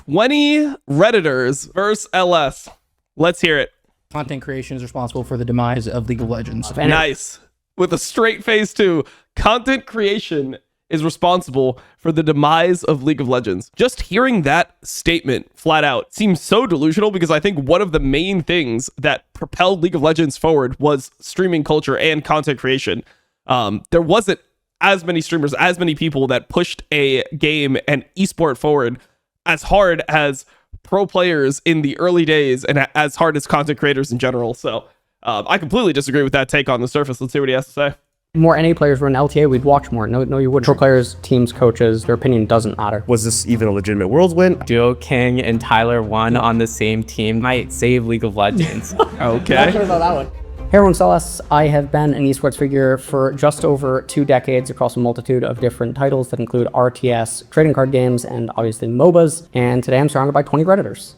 20 Redditors versus LS. Let's hear it. Content creation is responsible for the demise of League of Legends. Nice. With a straight face too. Content creation is responsible for the demise of League of Legends. Just hearing that statement flat out seems so delusional, because I think one of the main things that propelled League of Legends forward was streaming culture and content creation. There wasn't as many streamers, as many people that pushed a game and esport forward as hard as pro players in the early days, and as hard as content creators in general. So I completely disagree with that take on the surface. Let's see what he has to say. More NA players were in LTA, we'd watch more. No, you wouldn't. Pro players, teams, coaches, their opinion doesn't matter. Was this even a legitimate Worlds win? Duo King and Tyler 1 on the same team might save League of Legends. Okay. Not sure about that one. Hey everyone, Celeste. I have been an esports figure for just over 2 decades across a multitude of different titles that include RTS, trading card games, and obviously MOBAs. And today I'm surrounded by 20 Redditors.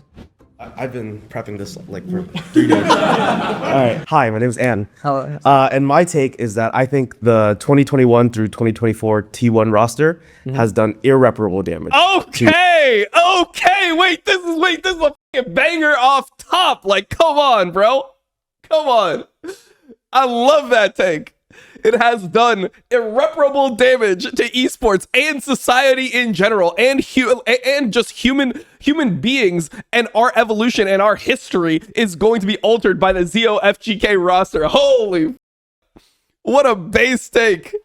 I've been prepping this like for 3 days. All right. Hi, my name is Ann. Hello. And my take is that I think the 2021 through 2024 T1 roster has done irreparable damage. Okay. Wait, this is a fucking banger off top. Like, come on, bro. Come on. I love that take. It has done irreparable damage to esports and society in general, and just human beings, and our evolution and our history is going to be altered by the ZO FGK roster. Holy, what a base take.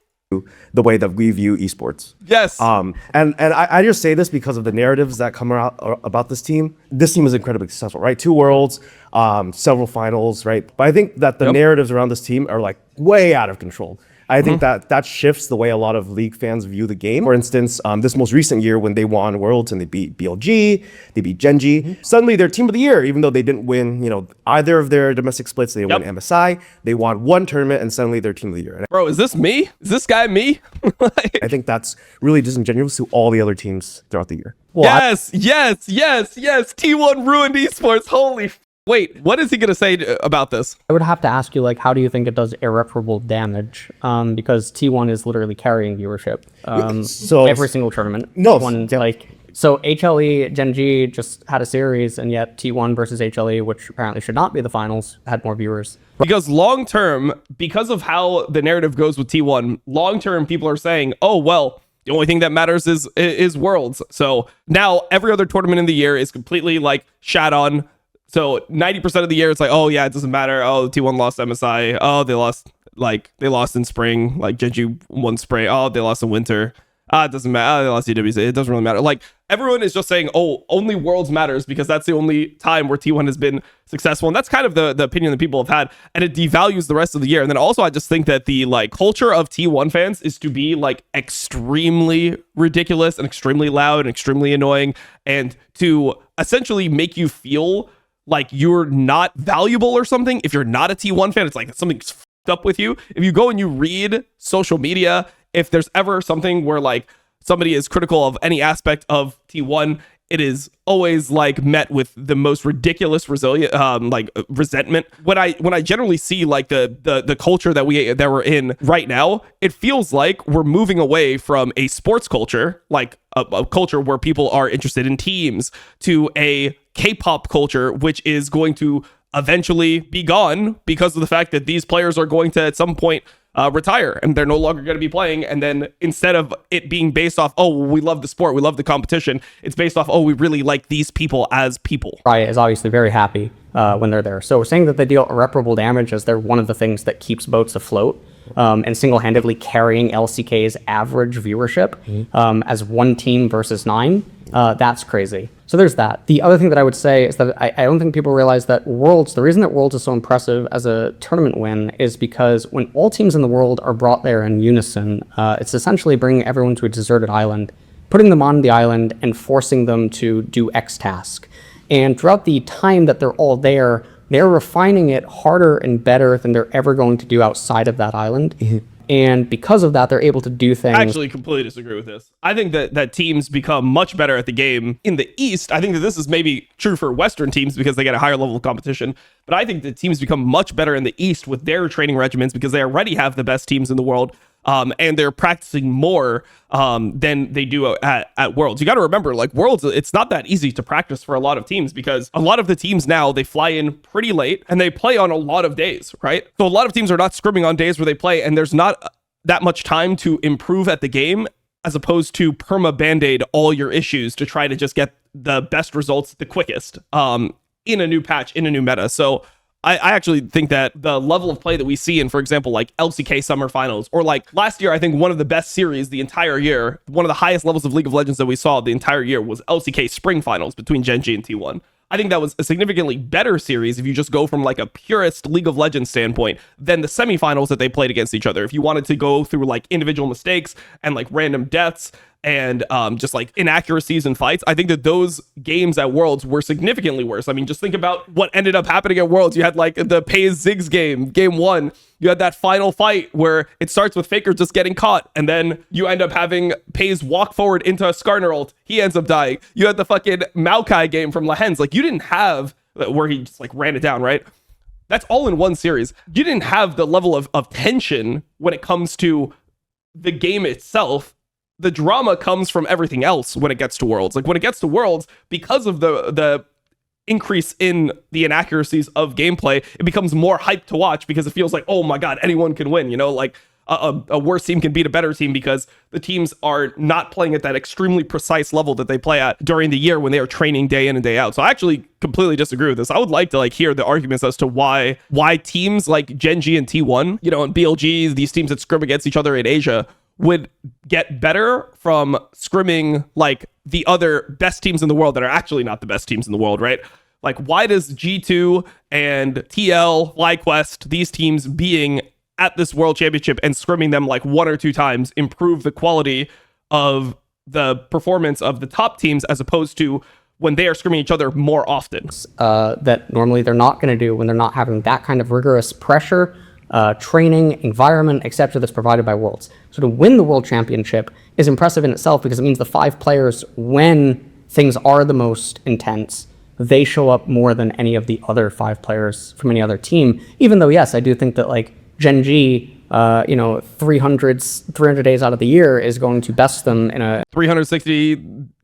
The way that we view esports. Yes. And I just say this because of the narratives that come out about this team. This team is incredibly successful, right? 2 worlds, several finals, right? But I think that the narratives around this team are like way out of control. I think that shifts the way a lot of League fans view the game. For instance, this most recent year when they won Worlds and they beat BLG, they beat Genji, suddenly they're team of the year, even though they didn't win, either of their domestic splits. They won MSI, they won 1 tournament, and suddenly they're team of the year. Bro, is this me? Is this guy me? I think that's really disingenuous to all the other teams throughout the year. Well, yes. T1 ruined esports. Holy Wait, what is he going to say about this? I would have to ask you, how do you think it does irreparable damage? Because T1 is literally carrying viewership. So every single tournament. No. So HLE, Genji just had a series, and yet T1 versus HLE, which apparently should not be the finals, had more viewers. Because long term, because of how the narrative goes with T1, long term people are saying, oh, well, the only thing that matters is Worlds. So now every other tournament in the year is completely shat on. So 90% of the year, it's oh yeah, it doesn't matter. Oh, T1 lost MSI. Oh, they lost in spring. Genji won spring. Oh, they lost in winter. It doesn't matter. Oh, they lost EWC. It doesn't really matter. Everyone is just saying, oh, only Worlds matters because that's the only time where T1 has been successful. And that's kind of the opinion that people have had. And it devalues the rest of the year. And then also, I just think that the culture of T1 fans is to be extremely ridiculous and extremely loud and extremely annoying, and to essentially make you feel like you're not valuable or something. If you're not a T1 fan, it's something's fucked up with you. If you go and you read social media, if there's ever something where somebody is critical of any aspect of T1, it is always met with the most ridiculous resentment. When I generally see the culture that we're in right now, it feels like we're moving away from a sports culture, a culture where people are interested in teams, to a K-pop culture, which is going to eventually be gone because of the fact that these players are going to at some point retire and they're no longer going to be playing. And then instead of it being based off, oh, we love the sport, we love the competition, it's based off, oh, we really like these people as people. Riot is obviously very happy when they're there. So saying that they deal irreparable damage as they're one of the things that keeps boats afloat, and single-handedly carrying LCK's average viewership as one team versus 9, that's crazy. So there's that. The other thing that I would say is that I don't think people realize that Worlds, the reason that Worlds is so impressive as a tournament win is because when all teams in the world are brought there in unison, it's essentially bringing everyone to a deserted island, putting them on the island and forcing them to do X task. And throughout the time that they're all there, they're refining it harder and better than they're ever going to do outside of that island. And because of that, they're able to do things. I actually completely disagree with this. I think that teams become much better at the game in the East. I think that this is maybe true for Western teams because they get a higher level of competition. But I think that teams become much better in the East with their training regimens because they already have the best teams in the world. and they're practicing more than they do at Worlds. You got to remember, like Worlds, it's not that easy to practice for a lot of teams because a lot of the teams now, they fly in pretty late and they play on a lot of days, right? So a lot of teams are not scrimming on days where they play, and there's not that much time to improve at the game, as opposed to perma band-aid all your issues to try to just get the best results the quickest in a new patch, in a new meta. So I actually think that the level of play that we see in, for example, like LCK Summer Finals, or like last year, I think one of the best series the entire year, one of the highest levels of League of Legends that we saw the entire year was LCK Spring Finals between Gen G and T1. I think that was a significantly better series if you just go from like a purist League of Legends standpoint than the semifinals that they played against each other. If you wanted to go through like individual mistakes and like random deaths and just like inaccuracies in fights, I think that those games at Worlds were significantly worse. I mean, just think about what ended up happening at Worlds. You had like the Pays Ziggs game 1. You had that final fight where it starts with Faker just getting caught, and then you end up having Pays walk forward into a Skarner ult. He ends up dying. You had the fucking Maokai game from Lahens. Like, you didn't have where he just like ran it down, right? That's all in one series. You didn't have the level of tension when it comes to the game itself. The drama comes from everything else when it gets to Worlds. Like when it gets to Worlds, because of the increase in the inaccuracies of gameplay, it becomes more hype to watch because it feels like, oh my God, anyone can win. You know, like a worse team can beat a better team because the teams are not playing at that extremely precise level that they play at during the year when they are training day in and day out. So I actually completely disagree with this. I would like to like hear the arguments as to why teams like Gen G and T1, you know, and BLG, these teams that scrim against each other in Asia, would get better from scrimming like the other best teams in the world that are actually not the best teams in the world, right? Like, why does G2 and TL, FlyQuest, these teams being at this world championship and scrimming them like 1 or 2 times improve the quality of the performance of the top teams as opposed to when they are scrimming each other more often? That normally they're not going to do when they're not having that kind of rigorous pressure, training, environment, etc. that's provided by Worlds. So to win the World Championship is impressive in itself because it means the 5 players, when things are the most intense, they show up more than any of the other 5 players from any other team. Even though, yes, I do think that like Gen G, 300 days out of the year is going to best them in a 360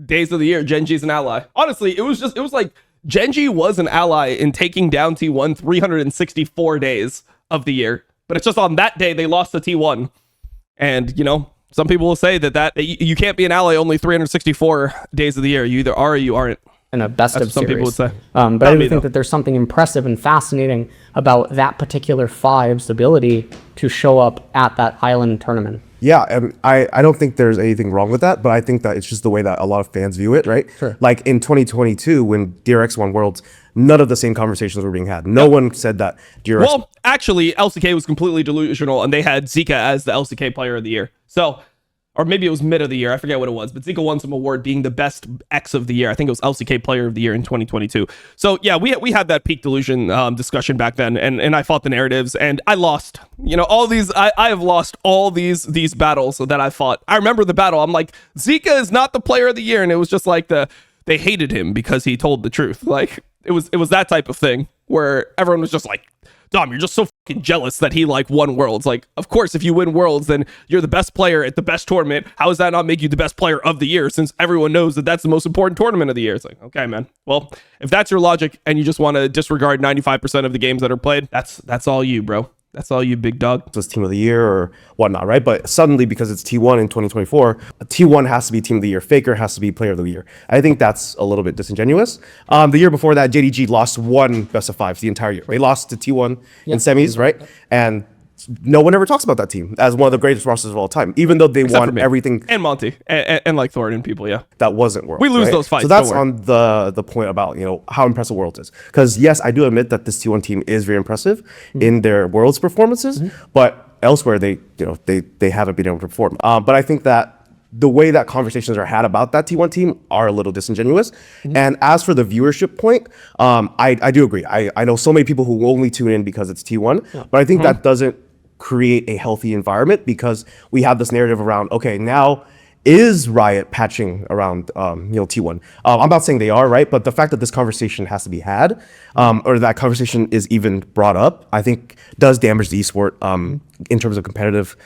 days of the year. Gen G's an ally. Honestly, it was like Gen G was an ally in taking down T1 364 days of the year, but it's just on that day they lost to T1. And you know, some people will say that you can't be an ally only 364 days of the year. You either are or you aren't. In a best of some series. People would say. But I do think that there's something impressive and fascinating about that particular 5's ability to show up at that island tournament. Yeah, I don't think there's anything wrong with that, but I think that it's just the way that a lot of fans view it, right? Sure. Like in 2022, when DRX won Worlds, none of the same conversations were being had. No one said that DRX... Well, actually, LCK was completely delusional, and they had Zika as the LCK player of the year. So... or maybe it was mid of the year. I forget what it was, but Zika won some award being the best X of the year. I think it was LCK player of the year in 2022. So yeah, we had that peak delusion discussion back then, and I fought the narratives, and I lost. You know, all these I have lost all these battles that I fought. I remember the battle. I'm like, Zika is not the player of the year, and it was just like they hated him because he told the truth. Like it was that type of thing where everyone was just like, Dom, you're just so fucking jealous that he like won Worlds. Like, of course, if you win Worlds, then you're the best player at the best tournament. How does that not make you the best player of the year since everyone knows that that's the most important tournament of the year? It's like, okay, man. Well, if that's your logic and you just want to disregard 95% of the games that are played, that's all you, bro. That's all you, big dog. It's team of the year or whatnot, right? But suddenly, because it's T1 in 2024, T1 has to be team of the year. Faker has to be player of the year. I think that's a little bit disingenuous. The year before that, JDG lost 1 best of 5s the entire year. They lost to T1 in semis, right? And no one ever talks about that team as one of the greatest rosters of all time, even though they won everything. And Monty and like Thornton and people, yeah. That wasn't Worlds. We lose those fights. So that's on the point about, you know, how impressive Worlds is. Because yes, I do admit that this T1 team is very impressive in their Worlds performances, but elsewhere they haven't been able to perform. But I think that the way that conversations are had about that T1 team are a little disingenuous. And as for the viewership point, I do agree. I know so many people who only tune in because it's T1, but I think that doesn't create a healthy environment because we have this narrative around, okay, now is Riot patching around T1? I'm not saying they are, right? But the fact that this conversation has to be had, or that conversation is even brought up, I think does damage the esport in terms of competitive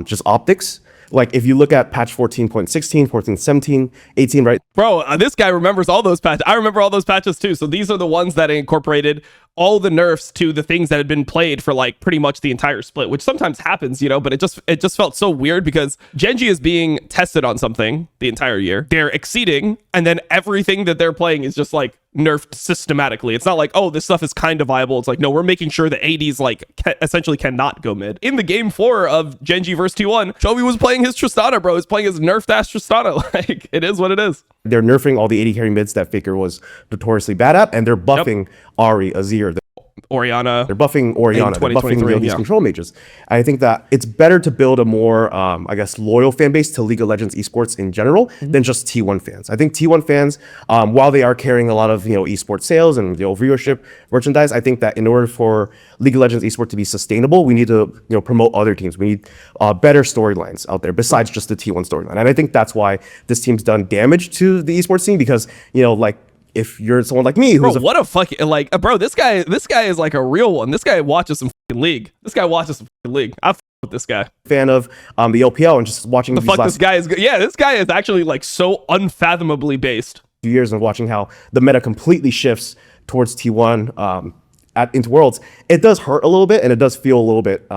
just optics. Like if you look at patch 14.16, 14.17, 18, right? Bro, this guy remembers all those patches. I remember all those patches too. So these are the ones that incorporated all the nerfs to the things that had been played for like pretty much the entire split, which sometimes happens, but it just felt so weird because Genji is being tested on something the entire year. They're exceeding, and then everything that they're playing is just like nerfed systematically. It's not like, oh, this stuff is kind of viable. It's like, no, we're making sure the ADs like essentially cannot go mid. In the game 4 of Genji versus T1, Chovy was playing his Tristana, bro. He's playing his nerfed ass Tristana. Like, it is what it is. They're nerfing all the AD carry mids that Faker was notoriously bad at, and they're buffing Ahri, Azir. Oriana. They're buffing Oriana. They're buffing these control mages. I think that it's better to build a more, loyal fan base to League of Legends esports in general than just T1 fans. I think T1 fans, while they are carrying a lot of esports sales and viewership, merchandise, I think that in order for League of Legends esports to be sustainable, we need to promote other teams. We need better storylines out there besides just the T1 storyline. And I think that's why this team's done damage to the esports scene because if you're someone like me who's what a fucking bro, this guy is like a real one. This guy watches some fucking league. This guy watches some fucking league. I with this guy. Fan of the LPL and just watching this guy is this guy is actually like so unfathomably based. Few years and watching how the meta completely shifts towards T1 into Worlds, it does hurt a little bit and it does feel a little bit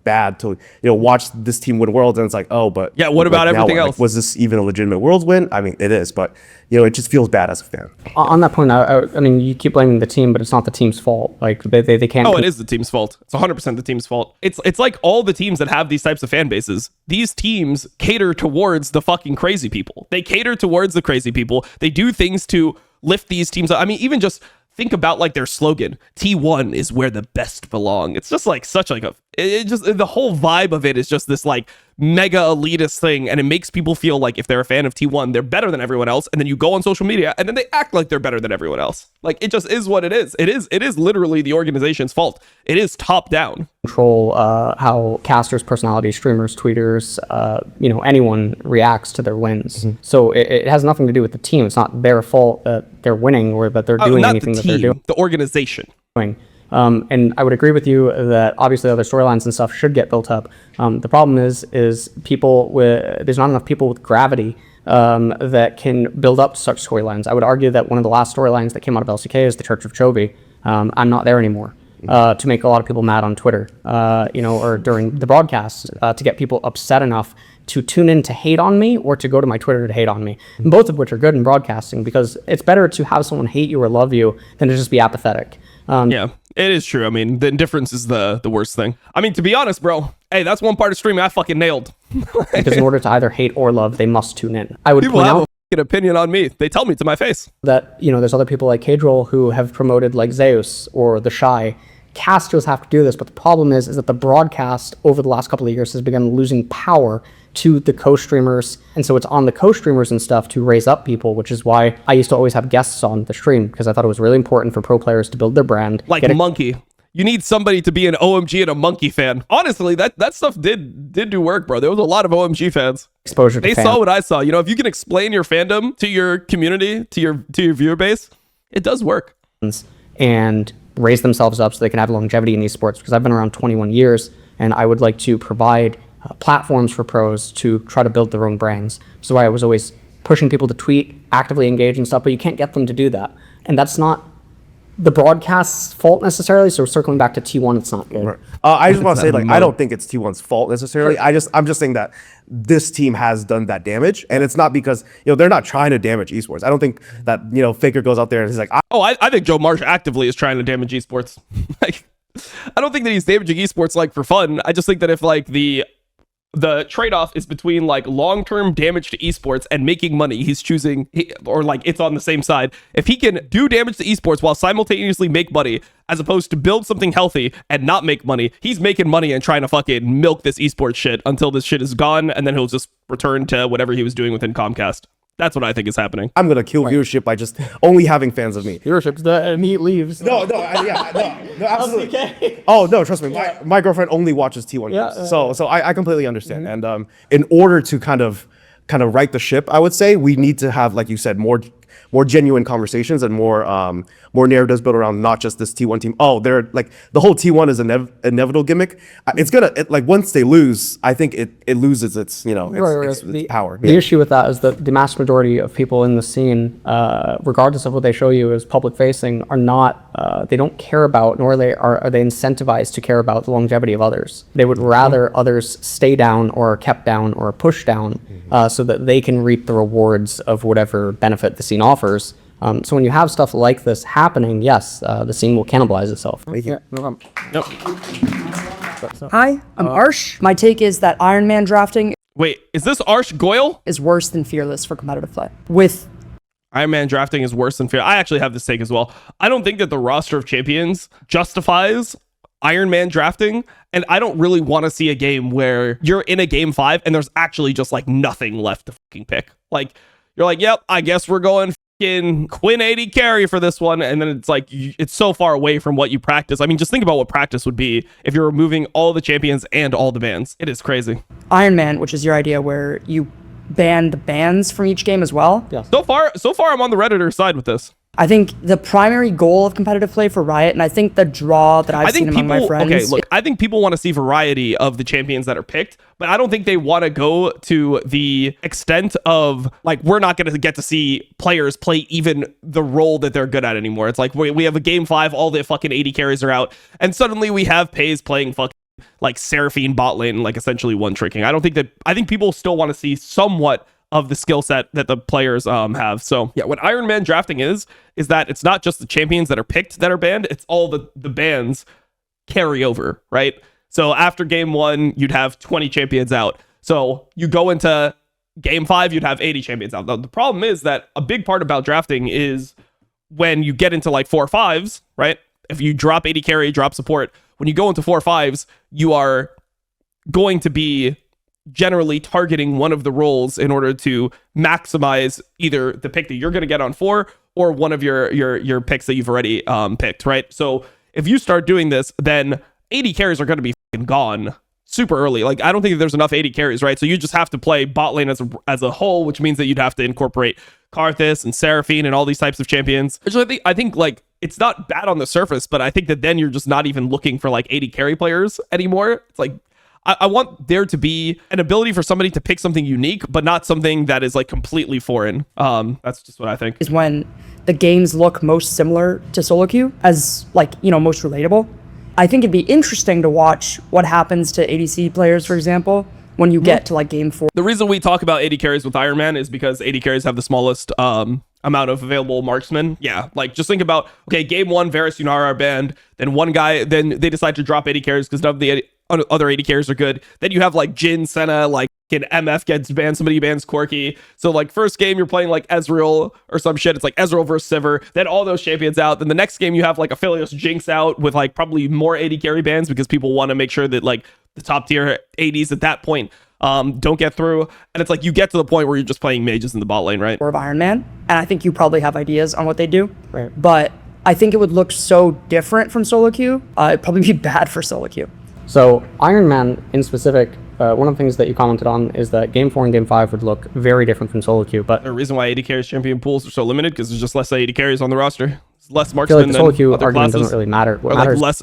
bad to watch this team win Worlds and it's like, oh, but yeah, what about everything else? Like, was this even a legitimate Worlds win? I mean, it is, but it just feels bad as a fan. On that point, I mean, you keep blaming the team, but it's not the team's fault. Like they can't. Oh, it is the team's fault. It's 100% the team's fault. It's like all the teams that have these types of fan bases. These teams cater towards the fucking crazy people. They cater towards the crazy people. They do things to lift these teams up. I mean, even just think about like their slogan, T1 is where the best belong. It's just like such like the whole vibe of it is just this like mega elitist thing, and it makes people feel like if they're a fan of T1, they're better than everyone else, and then you go on social media and then they act like they're better than everyone else. Like it just is what it is. It is literally the organization's fault. It is top down. Control how casters, personalities, streamers, tweeters, anyone reacts to their wins. So it has nothing to do with the team. It's not their fault that they're winning or that they're doing anything that they're doing. The organization. And I would agree with you that obviously other storylines and stuff should get built up. The problem is people there's not enough people with gravity that can build up such storylines. I would argue that one of the last storylines that came out of LCK is the Church of Chovy. I'm not there anymore. To make a lot of people mad on Twitter, or during the broadcast, to get people upset enough to tune in to hate on me or to go to my Twitter to hate on me, both of which are good in broadcasting because it's better to have someone hate you or love you than to just be apathetic. Yeah, it is true. I mean, the indifference is the worst thing. I mean, to be honest, bro, hey, that's one part of streaming I fucking nailed. Because in order to either hate or love, they must tune in. I would people point have out a fucking opinion on me. They tell me to my face that there's other people like Kadrol who have promoted like Zeus or the Shy. Casters have to do this, but the problem is that the broadcast over the last couple of years has begun losing power to the co-streamers, and so it's on the co-streamers and stuff to raise up people, which is why I used to always have guests on the stream because I thought it was really important for pro players to build their brand. Like Monkey. You need somebody to be an OMG and a Monkey fan. Honestly, that stuff did do work, bro. There was a lot of OMG fans. Exposure to They saw what I saw. If you can explain your fandom to your community, to your viewer base, it does work. And raise themselves up so they can have longevity in esports, because I've been around 21 years and I would like to provide platforms for pros to try to build their own brands. So I was always pushing people to tweet, actively engage and stuff, but you can't get them to do that. And that's not the broadcast's fault necessarily. So circling back to T1, it's not good. Right. I just want to say, I don't think it's T1's fault necessarily. I'm just saying that this team has done that damage, and it's not because they're not trying to damage esports. I don't think that Faker goes out there and he's like, I think Joe Marsh actively is trying to damage esports. Like, I don't think that he's damaging esports like for fun. I just think that if like the trade-off is between like long-term damage to esports and making money, he's choosing, or like it's on the same side. If he can do damage to esports while simultaneously make money, as opposed to build something healthy and not make money, he's making money and trying to fucking milk this esports shit until this shit is gone, and then he'll just return to whatever he was doing within Comcast. That's what I think is happening. I'm gonna kill viewership by just only having fans of me. Viewership's dead and he leaves. No, absolutely. Oh no, trust me. My girlfriend only watches T1. Yeah, so I completely understand. And in order to kind of kind of right the ship, I would say we need to have, like you said, more genuine conversations and more narratives built around not just this T1 team. Oh, they're like the whole T1 is an inevitable gimmick. It's gonna like once they lose, I think it loses its its power. The issue with that is that the mass majority of people in the scene, regardless of what they show you as public facing, are not. They don't care about, nor are they incentivized to care about the longevity of others. They would rather others stay down or kept down or pushed down, so that they can reap the rewards of whatever benefit the scene offers. So when you have stuff like this happening, yes, the scene will cannibalize itself. Yeah, move on. Yep. Hi, I'm Arsh. My take is that Iron Man drafting Wait, is this Arsh Goyle? is worse than Fearless for competitive play. With Iron Man drafting is worse than Fear. I actually have this take as well. I don't think that the roster of champions justifies Iron Man drafting, and I don't really want to see a game where you're in a game 5 and there's actually just like nothing left to fucking pick. Like you're like, yep, I guess we're going fucking Quinn 80 carry for this one, and then it's like it's so far away from what you practice. I mean, just think about what practice would be if you're removing all the champions and all the bans. It is crazy. Iron Man, which is your idea where you ban the bans from each game as well. Yes. So far, I'm on the Redditor side with this. I think the primary goal of competitive play for Riot, and I think the draw that I've seen among my friends. Okay, look, I think people want to see variety of the champions that are picked, but I don't think they want to go to the extent of like we're not going to get to see players play even the role that they're good at anymore. It's like we have a game 5, all the fucking 80 carries are out, and suddenly we have Pays playing fucking like Seraphine bot lane, like essentially one tricking. I think people still want to see somewhat of the skill set that the players have. So yeah, what Iron Man drafting is that it's not just the champions that are picked that are banned, it's all the bans carry over, right? So after game 1, you'd have 20 champions out. So you go into game 5, you'd have 80 champions out. Now, the problem is that a big part about drafting is when you get into like 4-5s, right? If you drop 80 carry, drop support, when you go into 4-5s, you are going to be generally targeting one of the roles in order to maximize either the pick that you're going to get on 4 or one of your picks that you've already picked, right? So if you start doing this, then 80 carries are going to be fucking gone super early. Like I don't think there's enough 80 carries, right? So you just have to play bot lane as a whole, which means that you'd have to incorporate Karthus and Seraphine and all these types of champions. Which I think like it's not bad on the surface, but I think that then you're just not even looking for like 80 carry players anymore. It's like I want there to be an ability for somebody to pick something unique, but not something that is like completely foreign. That's just what I think. Is when the games look most similar to solo queue as like, most relatable. I think it'd be interesting to watch what happens to ADC players, for example, when you get to like game 4. The reason we talk about 80 carries with Iron Man is because 80 carries have the smallest amount of available marksmen. Yeah, like just think about, okay, game 1, Varus, Yunara are banned. Then one guy, then they decide to drop 80 carries because none of the other 80 carries are good. Then you have like Jin, Senna, like MF gets banned, somebody bans Corki. So like first game you're playing like Ezreal or some shit. It's like Ezreal versus Sivir. Then all those champions out. Then the next game you have like Aphelios Jinx out with like probably more 80 carry bans because people want to make sure that like the top tier 80s at that point don't get through. And it's like you get to the point where you're just playing mages in the bot lane, right? Or of Iron Man, and I think you probably have ideas on what they do. Right. But I think it would look so different from solo queue. It'd probably be bad for solo queue. So Iron Man in specific, one of the things that you commented on is that game 4 and game 5 would look very different from solo queue. But the reason why 80 carries champion pools are so limited because there's just less 80 carries on the roster. It's less I feel marksmen like the than solo queue other argument classes. doesn't really matter. What Or like matters less,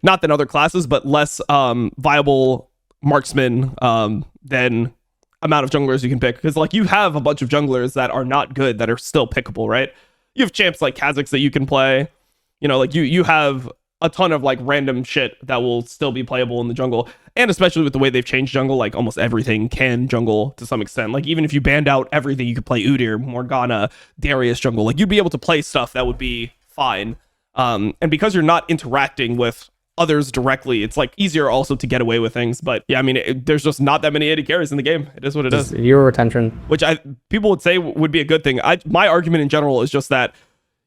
not than other classes, but less viable marksmen than amount of junglers you can pick. Because like you have a bunch of junglers that are not good that are still pickable, right? You have champs like Kha'Zix that you can play. Like you have a ton of like random shit that will still be playable in the jungle. And especially with the way they've changed jungle, like almost everything can jungle to some extent. Like even if you banned out everything, you could play Udyr, Morgana, Darius jungle. Like you'd be able to play stuff that would be fine. And because you're not interacting with others directly, it's like easier also to get away with things. But yeah, I mean, there's just not that many 80 carries in the game. It is what it is. Zero retention. Which people would say would be a good thing. My argument in general is just that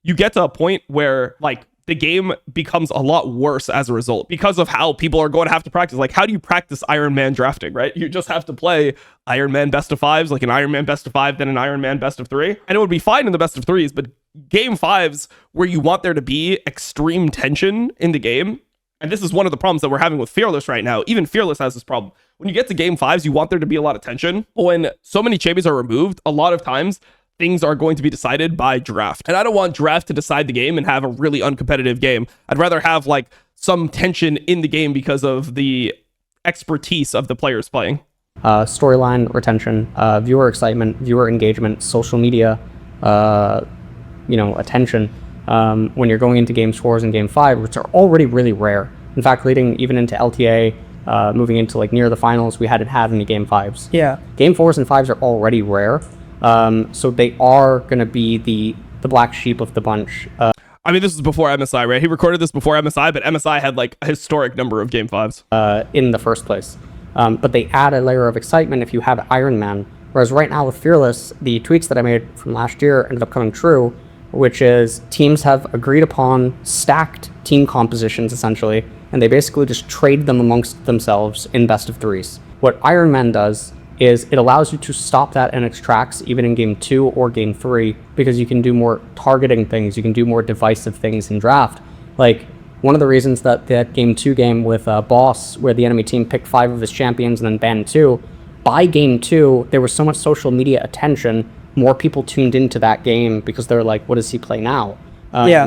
you get to a point where like the game becomes a lot worse as a result because of how people are going to have to practice. Like, how do you practice Iron Man drafting, right? You just have to play Iron Man best of 5s, like an Iron Man best of 5, then an Iron Man best of 3. And it would be fine in the best of 3s, but game 5s where you want there to be extreme tension in the game. And this is one of the problems that we're having with Fearless right now. Even Fearless has this problem when you get to game fives, you want there to be a lot of tension. When so many champions are removed, a lot of times things are going to be decided by draft. And I don't want draft to decide the game and have a really uncompetitive game. I'd rather have like some tension in the game because of the expertise of the players playing. Storyline retention, viewer excitement, viewer engagement, social media, attention. When you're going into game scores in game 5, which are already really rare. In fact, leading even into LTA, moving into like near the finals, we hadn't had any game 5s. Yeah. Game 4s and 5s are already rare. So they are going to be the black sheep of the bunch. I mean, this is before MSI, right? He recorded this before MSI, but MSI had like a historic number of game 5s. In the first place. But they add a layer of excitement if you have Iron Man. Whereas right now with Fearless, the tweets that I made from last year ended up coming true, which is teams have agreed upon stacked team compositions essentially, and they basically just trade them amongst themselves in best of 3s. What Iron Man does is it allows you to stop that in its tracks even in game 2 or game 3 because you can do more targeting things, you can do more divisive things in draft. Like one of the reasons that game 2 game with Boss, where the enemy team picked 5 of his champions and then banned 2, by game 2 there was so much social media attention, more people tuned into that game because they're like, what does he play now?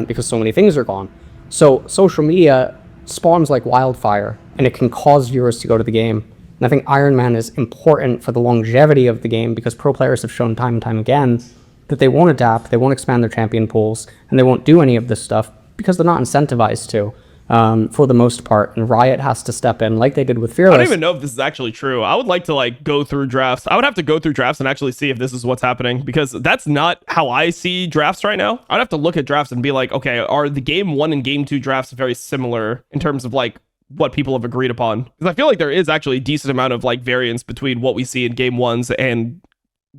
Because so many things are gone. So social media spawns like wildfire and it can cause viewers to go to the game. And I think Iron Man is important for the longevity of the game because pro players have shown time and time again that they won't adapt, they won't expand their champion pools, and they won't do any of this stuff because they're not incentivized to, for the most part. And Riot has to step in like they did with Fearless. I don't even know if this is actually true. I would like to like go through drafts. I would have to go through drafts and actually see if this is what's happening because that's not how I see drafts right now. I'd have to look at drafts and be like, okay, are the game 1 and game 2 drafts very similar in terms of like what people have agreed upon? Because I feel like there is actually a decent amount of like variance between what we see in game 1s and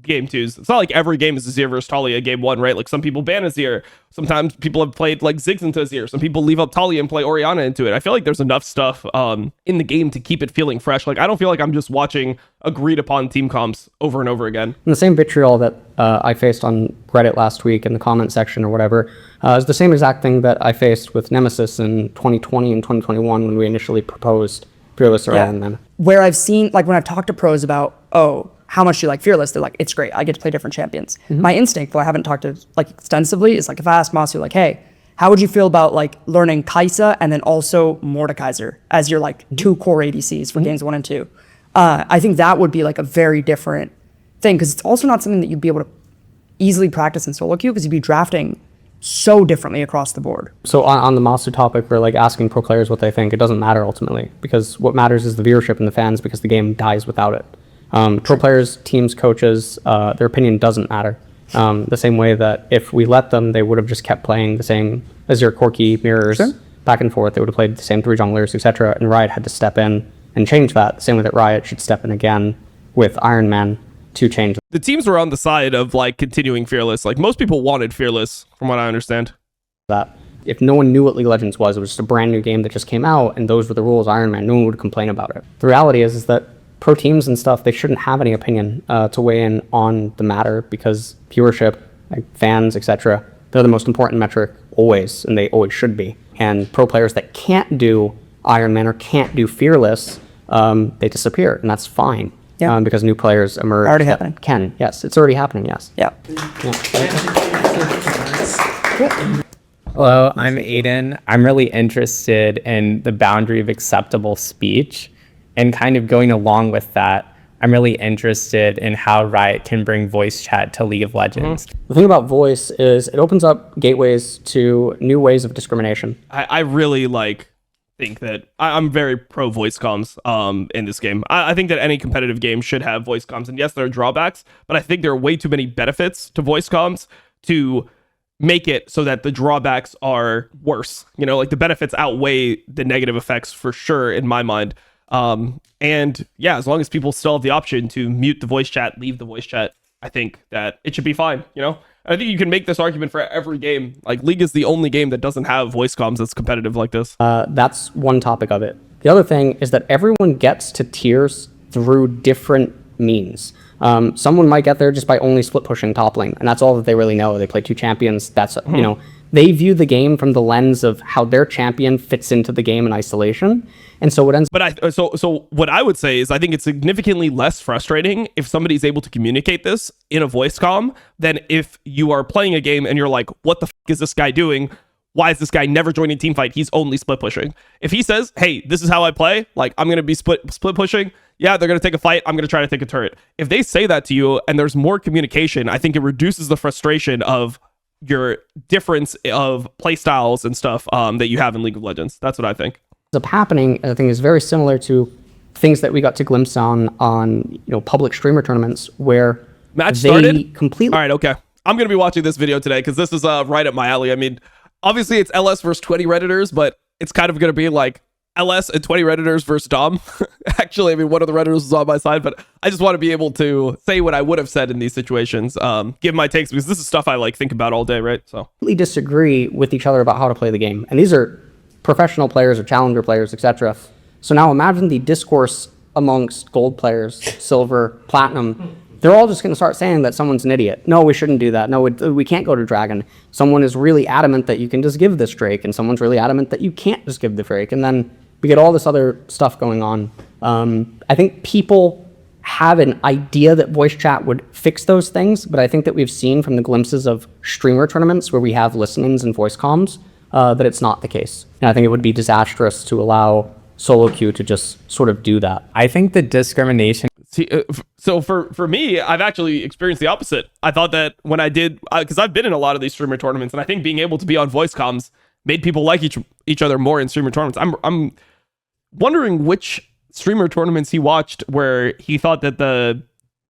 game 2s. It's not like every game is Azir versus Talia game 1, right? Like some people ban Azir. Sometimes people have played like Ziggs into Azir. Some people leave up Talia and play Orianna into it. I feel like there's enough stuff in the game to keep it feeling fresh. Like I don't feel like I'm just watching agreed upon team comps over and over again. And the same vitriol that I faced on Reddit last week in the comment section or whatever is the same exact thing that I faced with Nemesis in 2020 and 2021 when we initially proposed Fearless Iron Man. Where I've seen, like when I've talked to pros about, how much do you like Fearless? They're like, it's great. I get to play different champions. My instinct, though I haven't talked to like extensively, is like if I asked Masu, like, hey, how would you feel about like learning Kai'Sa and then also Mordekaiser as your like 2 core ADCs for games 1 and 2? I think that would be like a very different thing because it's also not something that you'd be able to easily practice in solo queue because you'd be drafting so differently across the board. So on the Masu topic, we're like asking pro players what they think. It doesn't matter ultimately because what matters is the viewership and the fans because the game dies without it. Pro players, teams, coaches, their opinion doesn't matter. The same way that if we let them, they would have just kept playing the same Azir, Corki, mirrors, back and forth. They would have played the same 3 junglers, etc. And Riot had to step in and change that. The same way that Riot should step in again with Iron Man to change. The teams were on the side of like continuing Fearless. Like most people wanted Fearless, from what I understand. That if no one knew what League of Legends was, it was just a brand new game that just came out, and those were the rules. Iron Man, no one would complain about it. The reality is that pro teams and stuff, they shouldn't have any opinion to weigh in on the matter because viewership, like fans, etc., they're the most important metric always, and they always should be. And pro players that can't do Iron Man or can't do Fearless, they disappear, and that's fine. Yeah. Because new players emerge. Already happening. Can, yes, it's already happening, yes. Yeah. Hello, I'm Aiden. I'm really interested in the boundary of acceptable speech. And kind of going along with that, I'm really interested in how Riot can bring voice chat to League of Legends. The thing about voice is it opens up gateways to new ways of discrimination. I really think that I'm very pro voice comms in this game. I think that any competitive game should have voice comms, and yes, there are drawbacks, but I think there are way too many benefits to voice comms to make it so that the drawbacks are worse. You know, like the benefits outweigh the negative effects for sure in my mind. And yeah, as long as people still have the option to mute the voice chat, leave the voice chat, I think that it should be fine, you know? I think you can make this argument for every game. Like League is the only game that doesn't have voice comms that's competitive like this. That's one topic of it. The other thing is that everyone gets to tiers through different means. Someone might get there just by only split pushing top lane, and that's all that they really know. They play 2 champions. That's, you know, they view the game from the lens of how their champion fits into the game in isolation. And so what ends So what I would say is I think it's significantly less frustrating if somebody's able to communicate this in a voice comm than if you are playing a game and you're like, what the is this guy doing? Why is this guy never joining team fight? He's only split pushing. If he says, hey, this is how I play, like I'm going to be split pushing. Yeah, they're going to take a fight. I'm going to try to take a turret. If they say that to you and there's more communication, I think it reduces the frustration of your difference of play styles and stuff that you have in League of Legends. That's what I think. up happening, I think, is very similar to things that we got to glimpse on public streamer tournaments where match they started completely. All right, okay. I'm going to be watching this video today because this is right up my alley. I mean, obviously it's LS versus 20 Redditors, but it's kind of going to be like LS and 20 Redditors versus Dom. Actually, I mean, one of the Redditors is on my side, but I just want to be able to say what I would have said in these situations, give my takes, because this is stuff I like think about all day, right? So completely disagree with each other about how to play the game. And these are professional players or challenger players, etc. So now imagine the discourse amongst gold players, silver, platinum. They're all just going to start saying that someone's an idiot. No, we shouldn't do that. No, we can't go to Dragon. Someone is really adamant that you can just give this Drake, and someone's really adamant that you can't just give the Drake. And then we get all this other stuff going on. I think people have an idea that voice chat would fix those things, but I think that we've seen from the glimpses of streamer tournaments where we have listen-ins and voice comms that it's not the case. And I think it would be disastrous to allow solo queue to just sort of do that. I think the discrimination. See, so for me, I've actually experienced the opposite. I thought that when I did, because I've been in a lot of these streamer tournaments, and I think being able to be on voice comms made people like each other more in streamer tournaments. I'm wondering which streamer tournaments he watched where he thought that the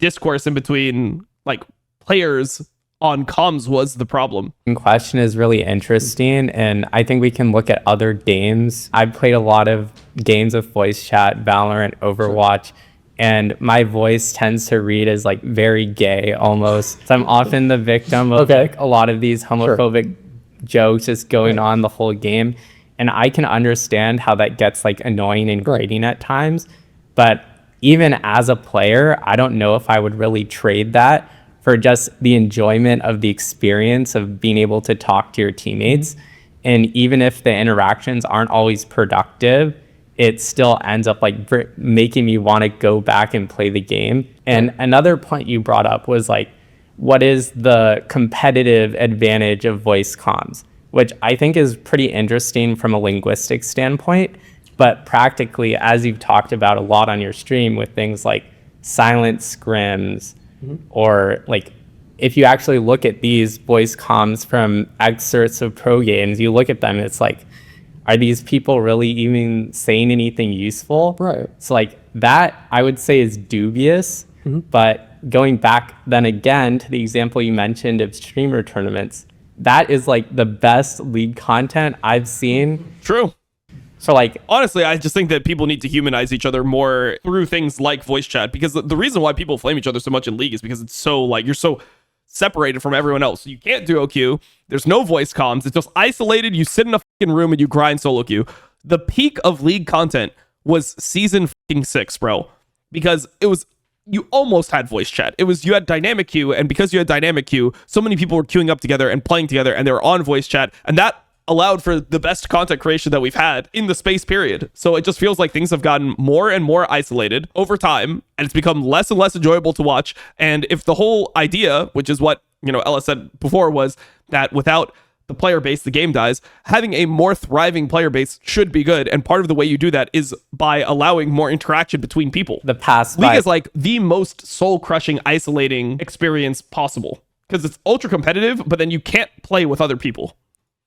discourse in between like players on comms was the problem. Question is really interesting, and I think we can look at other games. I've played a lot of games with voice chat, Valorant, Overwatch, and my voice tends to read as like very gay almost. So I'm often the victim of like a lot of these homophobic jokes just going on the whole game. And I can understand how that gets like annoying and grating at times. But even as a player, I don't know if I would really trade that for just the enjoyment of the experience of being able to talk to your teammates. And even if the interactions aren't always productive, it still ends up like making me want to go back and play the game. And another point you brought up was like, what is the competitive advantage of voice comms? Which I think is pretty interesting from a linguistic standpoint, but practically, as you've talked about a lot on your stream with things like silent scrims, or like if you actually look at these voice comms from excerpts of pro games, you look at them, it's like, are these people really even saying anything useful? Right. So like that, I would say is dubious, but going back then again to the example you mentioned of streamer tournaments, that is like the best league content I've seen. True. So like, honestly, I just think that people need to humanize each other more through things like voice chat, because the reason why people flame each other so much in League is because it's so like, you're so separated from everyone else. You can't do OQ. There's no voice comms. It's just isolated. You sit in a fucking room and you grind solo queue. The peak of League content was season 6, bro, because it was, you almost had voice chat. It was, you had dynamic queue, and because you had dynamic queue, so many people were queuing up together and playing together, and they were on voice chat, and that allowed for the best content creation that we've had in the space period. So it just feels like things have gotten more and more isolated over time, and it's become less and less enjoyable to watch. And if the whole idea, which is what, Ella said before, was that without the player base, the game dies, having a more thriving player base should be good. And part of the way you do that is by allowing more interaction between people. the past League is like the most soul-crushing, isolating experience possible, because it's ultra competitive, but then you can't play with other people.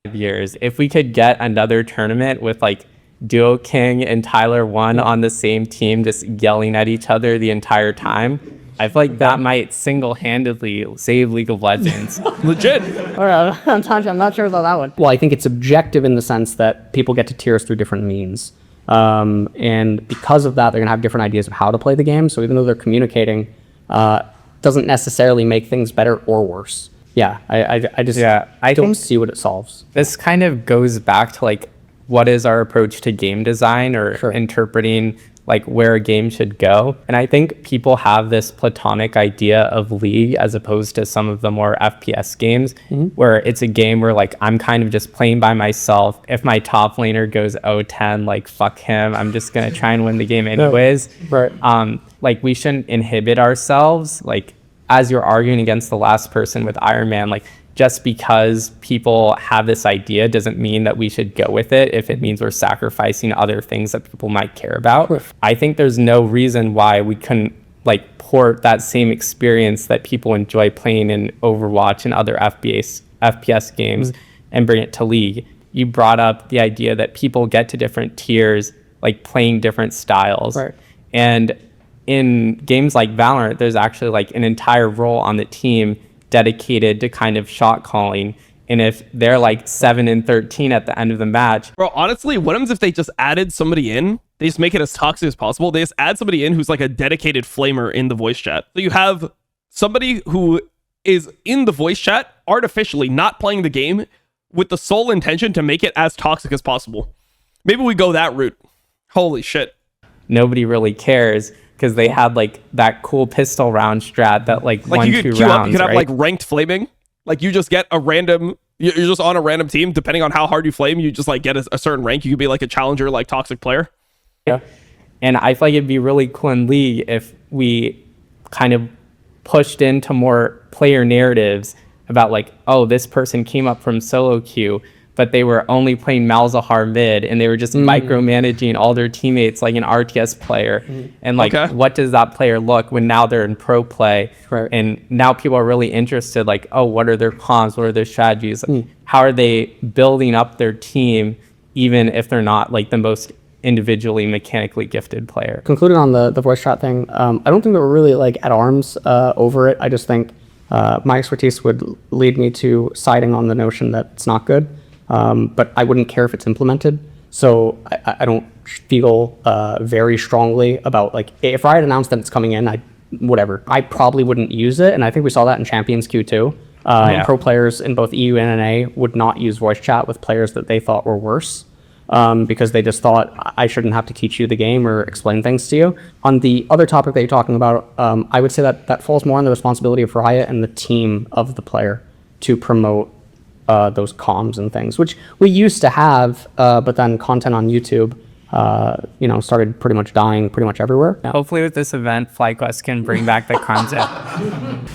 5 years, if we could get another tournament with like Duo King and Tyler One on the same team just yelling at each other the entire time, I feel like that might single-handedly save League of Legends. Legit. All right, I'm not sure about that one. Well, I think it's objective in the sense that people get to tiers through different means. And because of that, they're going to have different ideas of how to play the game. So even though they're communicating, doesn't necessarily make things better or worse. Yeah, I just I don't think see what it solves. this kind of goes back to like, what is our approach to game design or interpreting like where a game should go. And I think people have this platonic idea of League as opposed to some of the more FPS games where it's a game where like I'm kind of just playing by myself. If my top laner goes 0-10, like fuck him, I'm just gonna try and win the game anyways. Right. Like we shouldn't inhibit ourselves, like as you're arguing against the last person with Iron Man, like just because people have this idea doesn't mean that we should go with it if it means we're sacrificing other things that people might care about. Sure. I think there's no reason why we couldn't like port that same experience that people enjoy playing in Overwatch and other FPS games and bring it to League. You brought up the idea that people get to different tiers, like playing different styles. Right. And in games like Valorant, there's actually like an entire role on the team dedicated to kind of shot calling. And if they're like 7-13 at the end of the match, Bro, honestly, what happens if they just added somebody in? They just make it as toxic as possible. They just add somebody in who's like a dedicated flamer in the voice chat. So you have somebody who is in the voice chat artificially not playing the game with the sole intention to make it as toxic as possible. Maybe we go that route. Holy shit. nobody really cares because they had like that cool pistol round strat that like won you could 2 queue rounds. up, you could have right? like ranked flaming. Like you just get a random, you're just on a random team. Depending on how hard you flame, you just like get a certain rank. You could be like a challenger, like toxic player. Yeah. And I feel like it'd be really cool in League if we kind of pushed into more player narratives about like, oh, this person came up from solo queue, but they were only playing Malzahar mid and they were just micromanaging all their teammates like an RTS player. And like, what does that player look when now they're in pro play? Right. And now people are really interested, like, oh, what are their comms? What are their strategies? How are they building up their team, even if they're not like the most individually mechanically gifted player? Concluding on the voice chat thing, I don't think that we're really like at arms over it. I just think my expertise would lead me to siding on the notion that it's not good, but I wouldn't care if it's implemented. So I don't feel very strongly about like if Riot announced that it's coming in, whatever. I probably wouldn't use it, and I think we saw that in Champions Q2. Pro players in both EU and NA would not use voice chat with players that they thought were worse. Because they just thought I shouldn't have to teach you the game or explain things to you. On the other topic that you're talking about, I would say that falls more on the responsibility of Riot and the team of the player to promote those comms and things, which we used to have, but then content on YouTube, started pretty much dying pretty much everywhere. Hopefully with this event, FlyQuest can bring back the concept.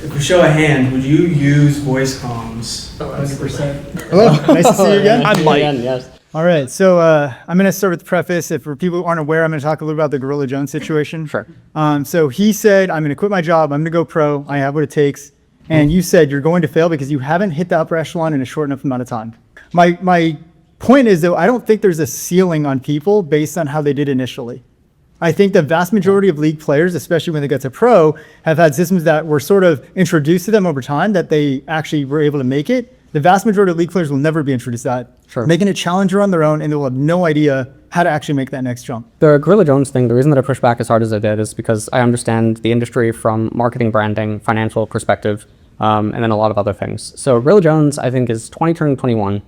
If we show a hand, would you use voice comms? 100%. Hello, nice to see you again. I'm like, Yes. All right, so I'm going to start with the preface. If for people who aren't aware, I'm going to talk a little about the Gorilla Jones situation. Sure. So he said, I'm going to quit my job. I'm going to go pro. I have what it takes. And you said you're going to fail because you haven't hit the upper echelon in a short enough amount of time. My point is, though, I don't think there's a ceiling on people based on how they did initially. I think the vast majority of League players, especially when they get to pro, have had systems that were sort of introduced to them over time that they actually were able to make it. The vast majority of League players will never be introduced to that. Sure. Making a challenger on their own, and they will have no idea how to actually make that next jump. The Gorilla Jones thing, the reason that I pushed back as hard as I did is because I understand the industry from marketing, branding, financial perspective, and then a lot of other things. So Gorilla Jones, I think, is 20 turning 21,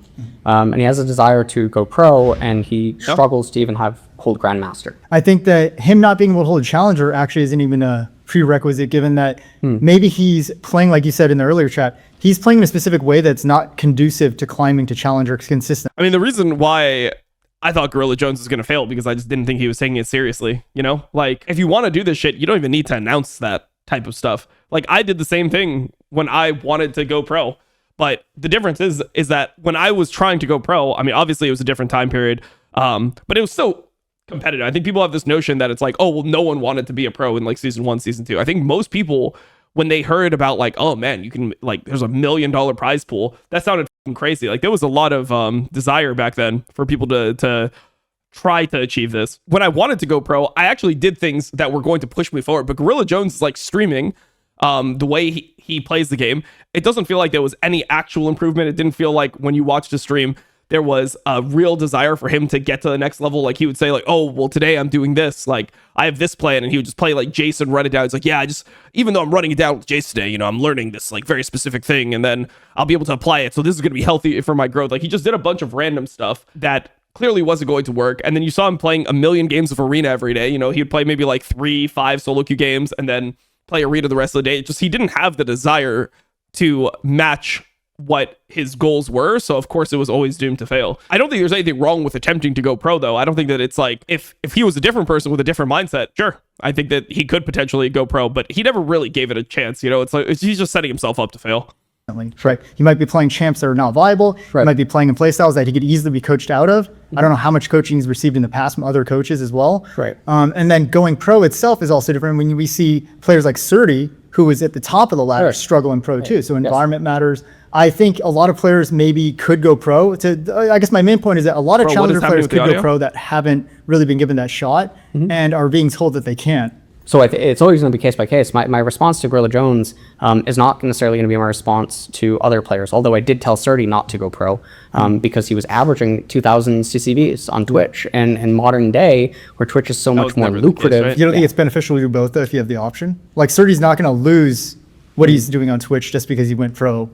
and he has a desire to go pro, and he struggles to even hold Grandmaster. I think that him not being able to hold a challenger actually isn't even a prerequisite, given that maybe he's playing, like you said in the earlier chat, he's playing in a specific way that's not conducive to climbing to challenger consistent. I mean, the reason why I thought Gorilla Jones was going to fail because I just didn't think he was taking it seriously, you know? Like, if you want to do this shit, you don't even need to announce that type of stuff. Like, I did the same thing when I wanted to go pro. But the difference is that when I was trying to go pro, I mean, obviously it was a different time period, but it was still competitive. I think people have this notion that it's like, oh, well, no one wanted to be a pro in like season 1, season 2. I think most people, when they heard about like, oh man, you can like, there's $1 million prize pool, that sounded fucking crazy. Like there was a lot of desire back then for people to try to achieve this. When I wanted to go pro, I actually did things that were going to push me forward. But Gorilla Jones is like streaming the way he plays the game. It doesn't feel like there was any actual improvement. It didn't feel like when you watched a stream, there was a real desire for him to get to the next level. Like he would say like, oh, well, today I'm doing this. Like I have this plan. And he would just play like Jason, run it down. It's like, yeah, even though I'm running it down with Jason today, I'm learning this like very specific thing. And then I'll be able to apply it. So this is going to be healthy for my growth. Like he just did a bunch of random stuff that clearly wasn't going to work. And then you saw him playing a million games of Arena every day. You know, he'd play maybe like 3-5 solo queue games and then play Arena the rest of the day. He didn't have the desire to match what his goals were, so of course it was always doomed to fail. I don't think there's anything wrong with attempting to go pro, though. I don't think that it's like, if he was a different person with a different mindset, sure, I think that he could potentially go pro, but he never really gave it a chance. You know, he's just setting himself up to fail. Right. He might be playing champs that are not viable. He might be playing in playstyles that he could easily be coached out of. I don't know how much coaching he's received in the past from other coaches as well. Right. And then going pro itself is also different when we see players like Surdy, who was at the top of the ladder, struggle in pro too. So environment matters. I think a lot of players maybe could go pro. I guess my main point is that a lot of challenger players could go pro that haven't really been given that shot and are being told that they can't. So it's always going to be case by case. My response to Gorilla Jones is not necessarily going to be my response to other players, although I did tell Surdy not to go pro because he was averaging 2,000 CCVs on Twitch. And in modern day, where Twitch is so much more lucrative. You don't think it's beneficial to do both, though, if you have the option? Like, Surdy's not going to lose what he's doing on Twitch just because he went pro.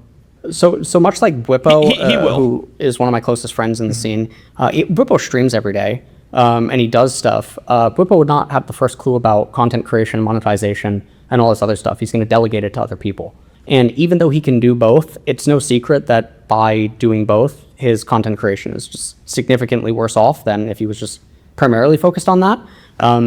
So much like Whippo, he will. who is one of my closest friends in the scene, Whippo streams every day. And he does stuff. Whippo would not have the first clue about content creation, monetization, and all this other stuff. He's going to delegate it to other people. And even though he can do both, it's no secret that by doing both, his content creation is just significantly worse off than if he was just primarily focused on that.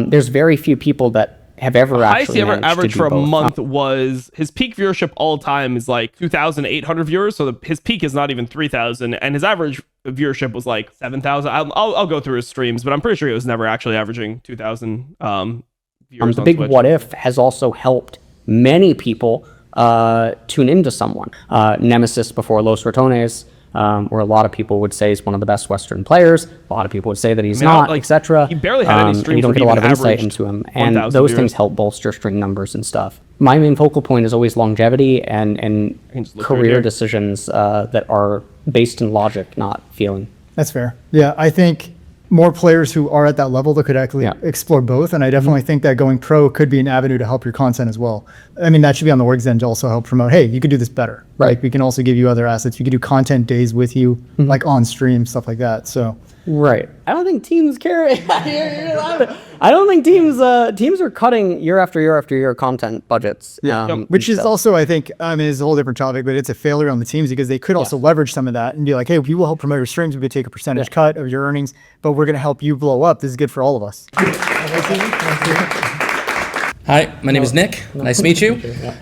There's very few people that have ever actually managed average to do for a both. month was his peak viewership all time is like 2,800 viewers. So his peak is not even 3,000, and his average viewership was like 7,000. I'll go through his streams, but I'm pretty sure he was never actually averaging 2,000 viewers. The on big Twitch. what if has also helped many people tune into someone. Nemesis before Los Ratones, where a lot of people would say he's one of the best Western players. A lot of people would say that he's not, etc. He barely had any streams. You don't where get a he lot of even insight averaged into him, and 1,000 those viewers. things help bolster stream numbers and stuff. My main focal point is always longevity and just look through career here. decisions that are based in logic, not feeling. That's fair. Yeah, I think more players who are at that level that could actually explore both. And I definitely think that going pro could be an avenue to help your content as well. I mean, that should be on the org's end to also help promote, hey, you could do this better. Right. Like, we can also give you other assets. You could do content days with you, like on stream, stuff like that. So Right. I don't think teams care. I don't think teams are cutting year after year after year content budgets. which is also, I think, is a whole different topic, but it's a failure on the teams because they could also leverage some of that and be like, hey, we will help promote your streams. We would take a percentage cut of your earnings, but we're going to help you blow up. This is good for all of us. Hi, my name is Nick. Nice to meet you.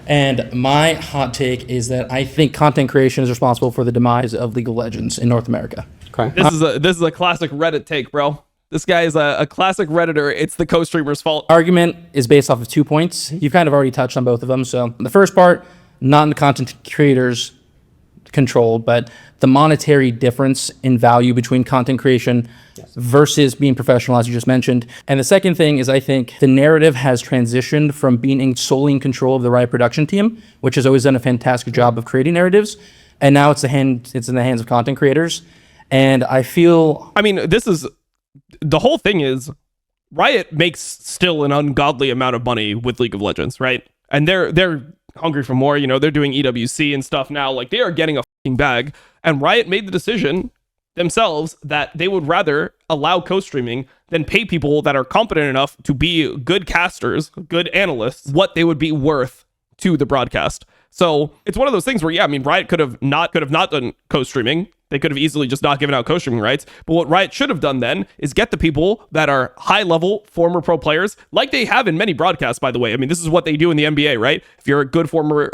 And my hot take is that I think content creation is responsible for the demise of League of Legends in North America. Okay. This is a classic Reddit take, bro. This guy is a classic Redditor. It's the co-streamer's fault. Argument is based off of 2 points. You've kind of already touched on both of them. So the first part, not in the content creators' control, but the monetary difference in value between content creation versus being professional, as you just mentioned. And the second thing is, I think the narrative has transitioned from being solely in control of the Riot production team, which has always done a fantastic job of creating narratives, and now it's in the hands of content creators. And I feel, I mean, the whole thing is Riot makes still an ungodly amount of money with League of Legends, right? And they're hungry for more. You know, they're doing EWC and stuff now. Like, they are getting a fucking bag. And Riot made the decision themselves that they would rather allow co-streaming than pay people that are competent enough to be good casters, good analysts, what they would be worth to the broadcast. So it's one of those things where, I mean, Riot could have not done co-streaming. They could have easily just not given out co-streaming rights. But what Riot should have done then is get the people that are high-level former pro players, like they have in many broadcasts, by the way. I mean, this is what they do in the NBA, right? If you're a good former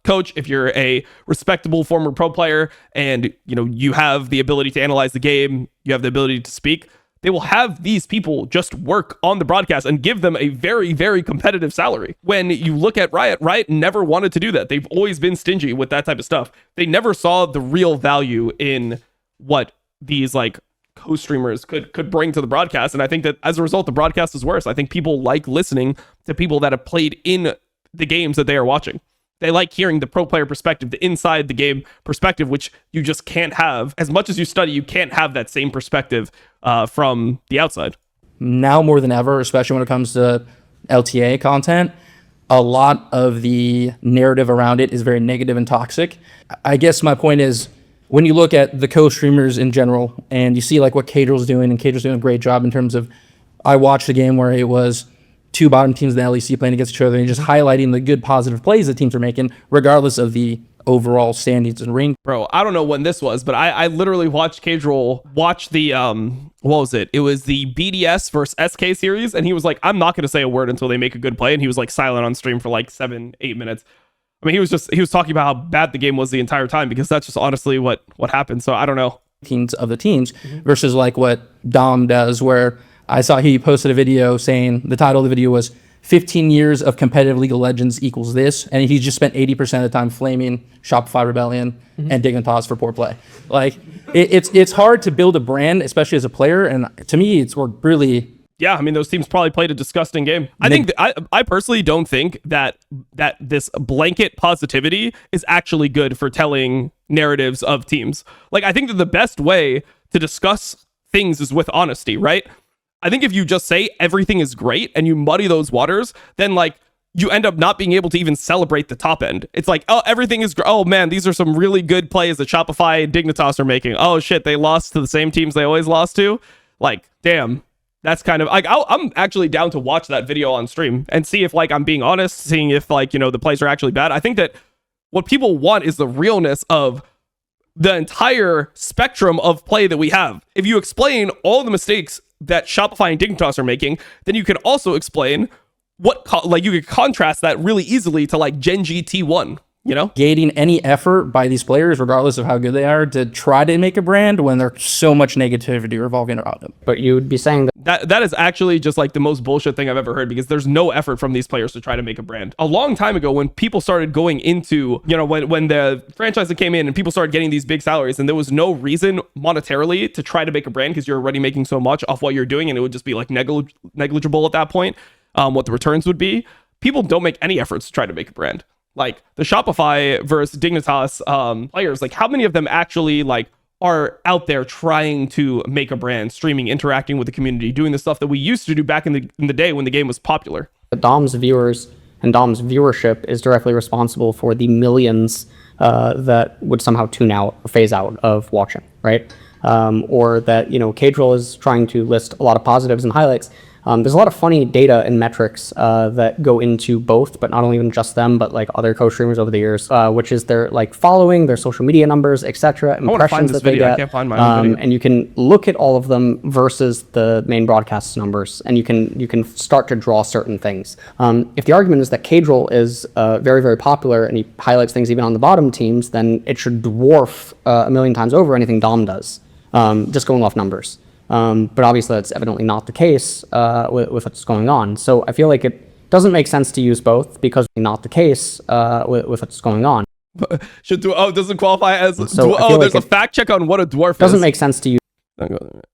coach, if you're a respectable former pro player, and you have the ability to analyze the game, you have the ability to speak, they will have these people just work on the broadcast and give them a very, very competitive salary. When you look at Riot never wanted to do that. They've always been stingy with that type of stuff. They never saw the real value in what these like co-streamers could bring to the broadcast. And I think that as a result, the broadcast is worse. I think people like listening to people that have played in the games that they are watching. They like hearing the pro player perspective, the inside the game perspective, which you just can't have. As much as you study, you can't have that same perspective from the outside. now more than ever, especially when it comes to LTA content, a lot of the narrative around it is very negative and toxic. I guess my point is, when you look at the co-streamers in general and you see like what Cadrill's doing, and Cadrill's doing a great job in terms of, I watched a game where it was two bottom teams in the LEC playing against each other and just highlighting the good positive plays that teams are making, regardless of the overall standings and rank. Bro, I don't know when this was, but I literally watched Cadrill watch the what was it? It was the BDS versus SK series, and he was like, I'm not gonna say a word until they make a good play, and he was like silent on stream for like 7-8 minutes. I mean, he was talking about how bad the game was the entire time, because that's just honestly what happened. So I don't know. Teams of the teams versus like what Dom does, where I saw he posted a video saying the title of the video was 15 years of competitive League of Legends equals this, and he just spent 80% of the time flaming Shopify Rebellion and Dignitas for poor play. Like it's hard to build a brand, especially as a player, and to me it's worked really. Yeah, I mean, those teams probably played a disgusting game. I think I personally don't think that this blanket positivity is actually good for telling narratives of teams. Like, I think that the best way to discuss things is with honesty, right? I think if you just say everything is great and you muddy those waters, then like you end up not being able to even celebrate the top end. It's like, oh, everything is great. Oh man, these are some really good plays that Shopify and Dignitas are making. Oh shit, they lost to the same teams they always lost to. Like, damn. That's kind of like, I'm actually down to watch that video on stream and see if like I'm being honest, seeing if like, you know, the plays are actually bad. I think that what people want is the realness of the entire spectrum of play that we have. If you explain all the mistakes that Shopify and Dignitas are making, then you can also explain what, like you could contrast that really easily to like Gen G T1. You know, gating any effort by these players, regardless of how good they are, to try to make a brand when there's so much negativity revolving around them. But you would be saying that is actually just like the most bullshit thing I've ever heard, because there's no effort from these players to try to make a brand. A long time ago, when people started going into, you know, when the franchise came in and people started getting these big salaries, and there was no reason monetarily to try to make a brand because you're already making so much off what you're doing, and it would just be like negligible at that point, what the returns would be. People don't make any efforts to try to make a brand. Like the Shopify versus Dignitas players, like how many of them actually like are out there trying to make a brand, streaming, interacting with the community, doing the stuff that we used to do back in the day when the game was popular? Dom's viewers and Dom's viewership is directly responsible for the millions that would somehow tune out or phase out of watching, right? Or that, you know, Cadrill is trying to list a lot of positives and highlights. There's a lot of funny data and metrics that go into both, but not only even just them, but like other co-streamers over the years, which is their like following, their social media numbers, etc., impressions that they get. I can't find my own video. And you can look at all of them versus the main broadcast numbers, and you can start to draw certain things. If the argument is that Cadrill is very, very popular and he highlights things even on the bottom teams, then it should dwarf a million times over anything Dom does, just going off numbers. But obviously that's evidently not the case with what's going on. So I feel like it doesn't make sense to use both, because not the case with what's going on. Doesn't qualify as so there's a fact check on what a dwarf doesn't is. make sense to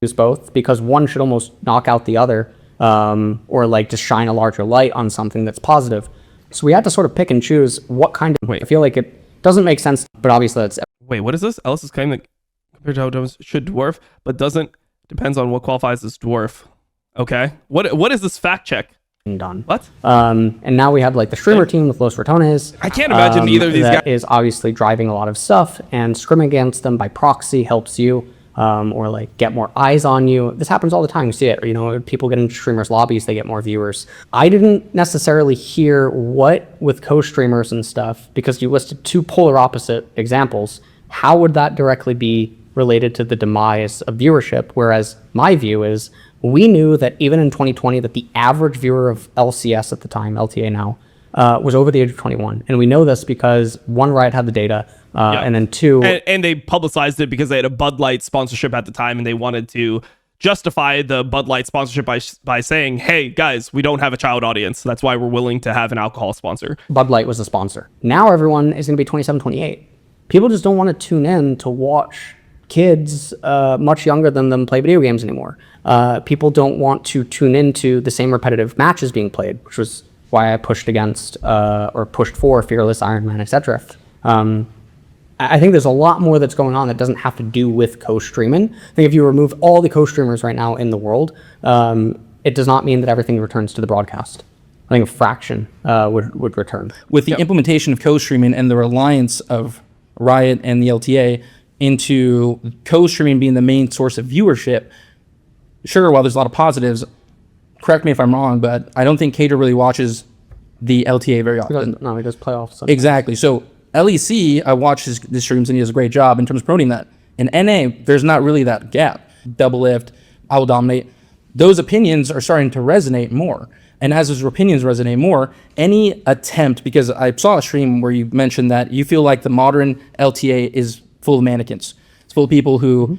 use both, because one should almost knock out the other, or like just shine a larger light on something that's positive. So we had to sort of pick and choose what kind of. I feel like it doesn't make sense, but obviously that's. Wait, what is this? Ellis is claiming that compared to how Domes should dwarf, but doesn't. Depends on what qualifies as dwarf. Okay. What is this fact check? Done. What? And now we have like the streamer team with Los Ratones. I can't imagine either of these guys is obviously driving a lot of stuff, and scrimming against them by proxy helps you, or like get more eyes on you. This happens all the time. You see it. You know, people get into streamers' lobbies, they get more viewers. I didn't necessarily hear what with co-streamers and stuff, because you listed two polar opposite examples. How would that directly be related to the demise of viewership? Whereas my view is, we knew that even in 2020 that the average viewer of LCS at the time, LTA now, was over the age of 21. And we know this because one, Riot had the data, and then two... And they publicized it because they had a Bud Light sponsorship at the time, and they wanted to justify the Bud Light sponsorship by saying, hey, guys, we don't have a child audience. That's why we're willing to have an alcohol sponsor. Bud Light was the sponsor. Now everyone is going to be 27, 28. People just don't want to tune in to watch kids much younger than them play video games anymore. People don't want to tune into the same repetitive matches being played, which was why I pushed against or pushed for Fearless, Iron Man, etc. I think there's a lot more that's going on that doesn't have to do with co-streaming. I think if you remove all the co-streamers right now in the world, it does not mean that everything returns to the broadcast. I think a fraction would return. With the implementation of co-streaming and the reliance of Riot and the LTA into co-streaming being the main source of viewership, sure, while there's a lot of positives, correct me if I'm wrong, but I don't think Cater really watches the LTA very often. No, he does playoffs. sometimes. Exactly. So LEC, I watch his streams and he does a great job in terms of promoting that. In NA, there's not really that gap. Double Lift, IWillDominate, those opinions are starting to resonate more. And as those opinions resonate more, any attempt, because I saw a stream where you mentioned that you feel like the modern LTA is full of mannequins. It's full of people who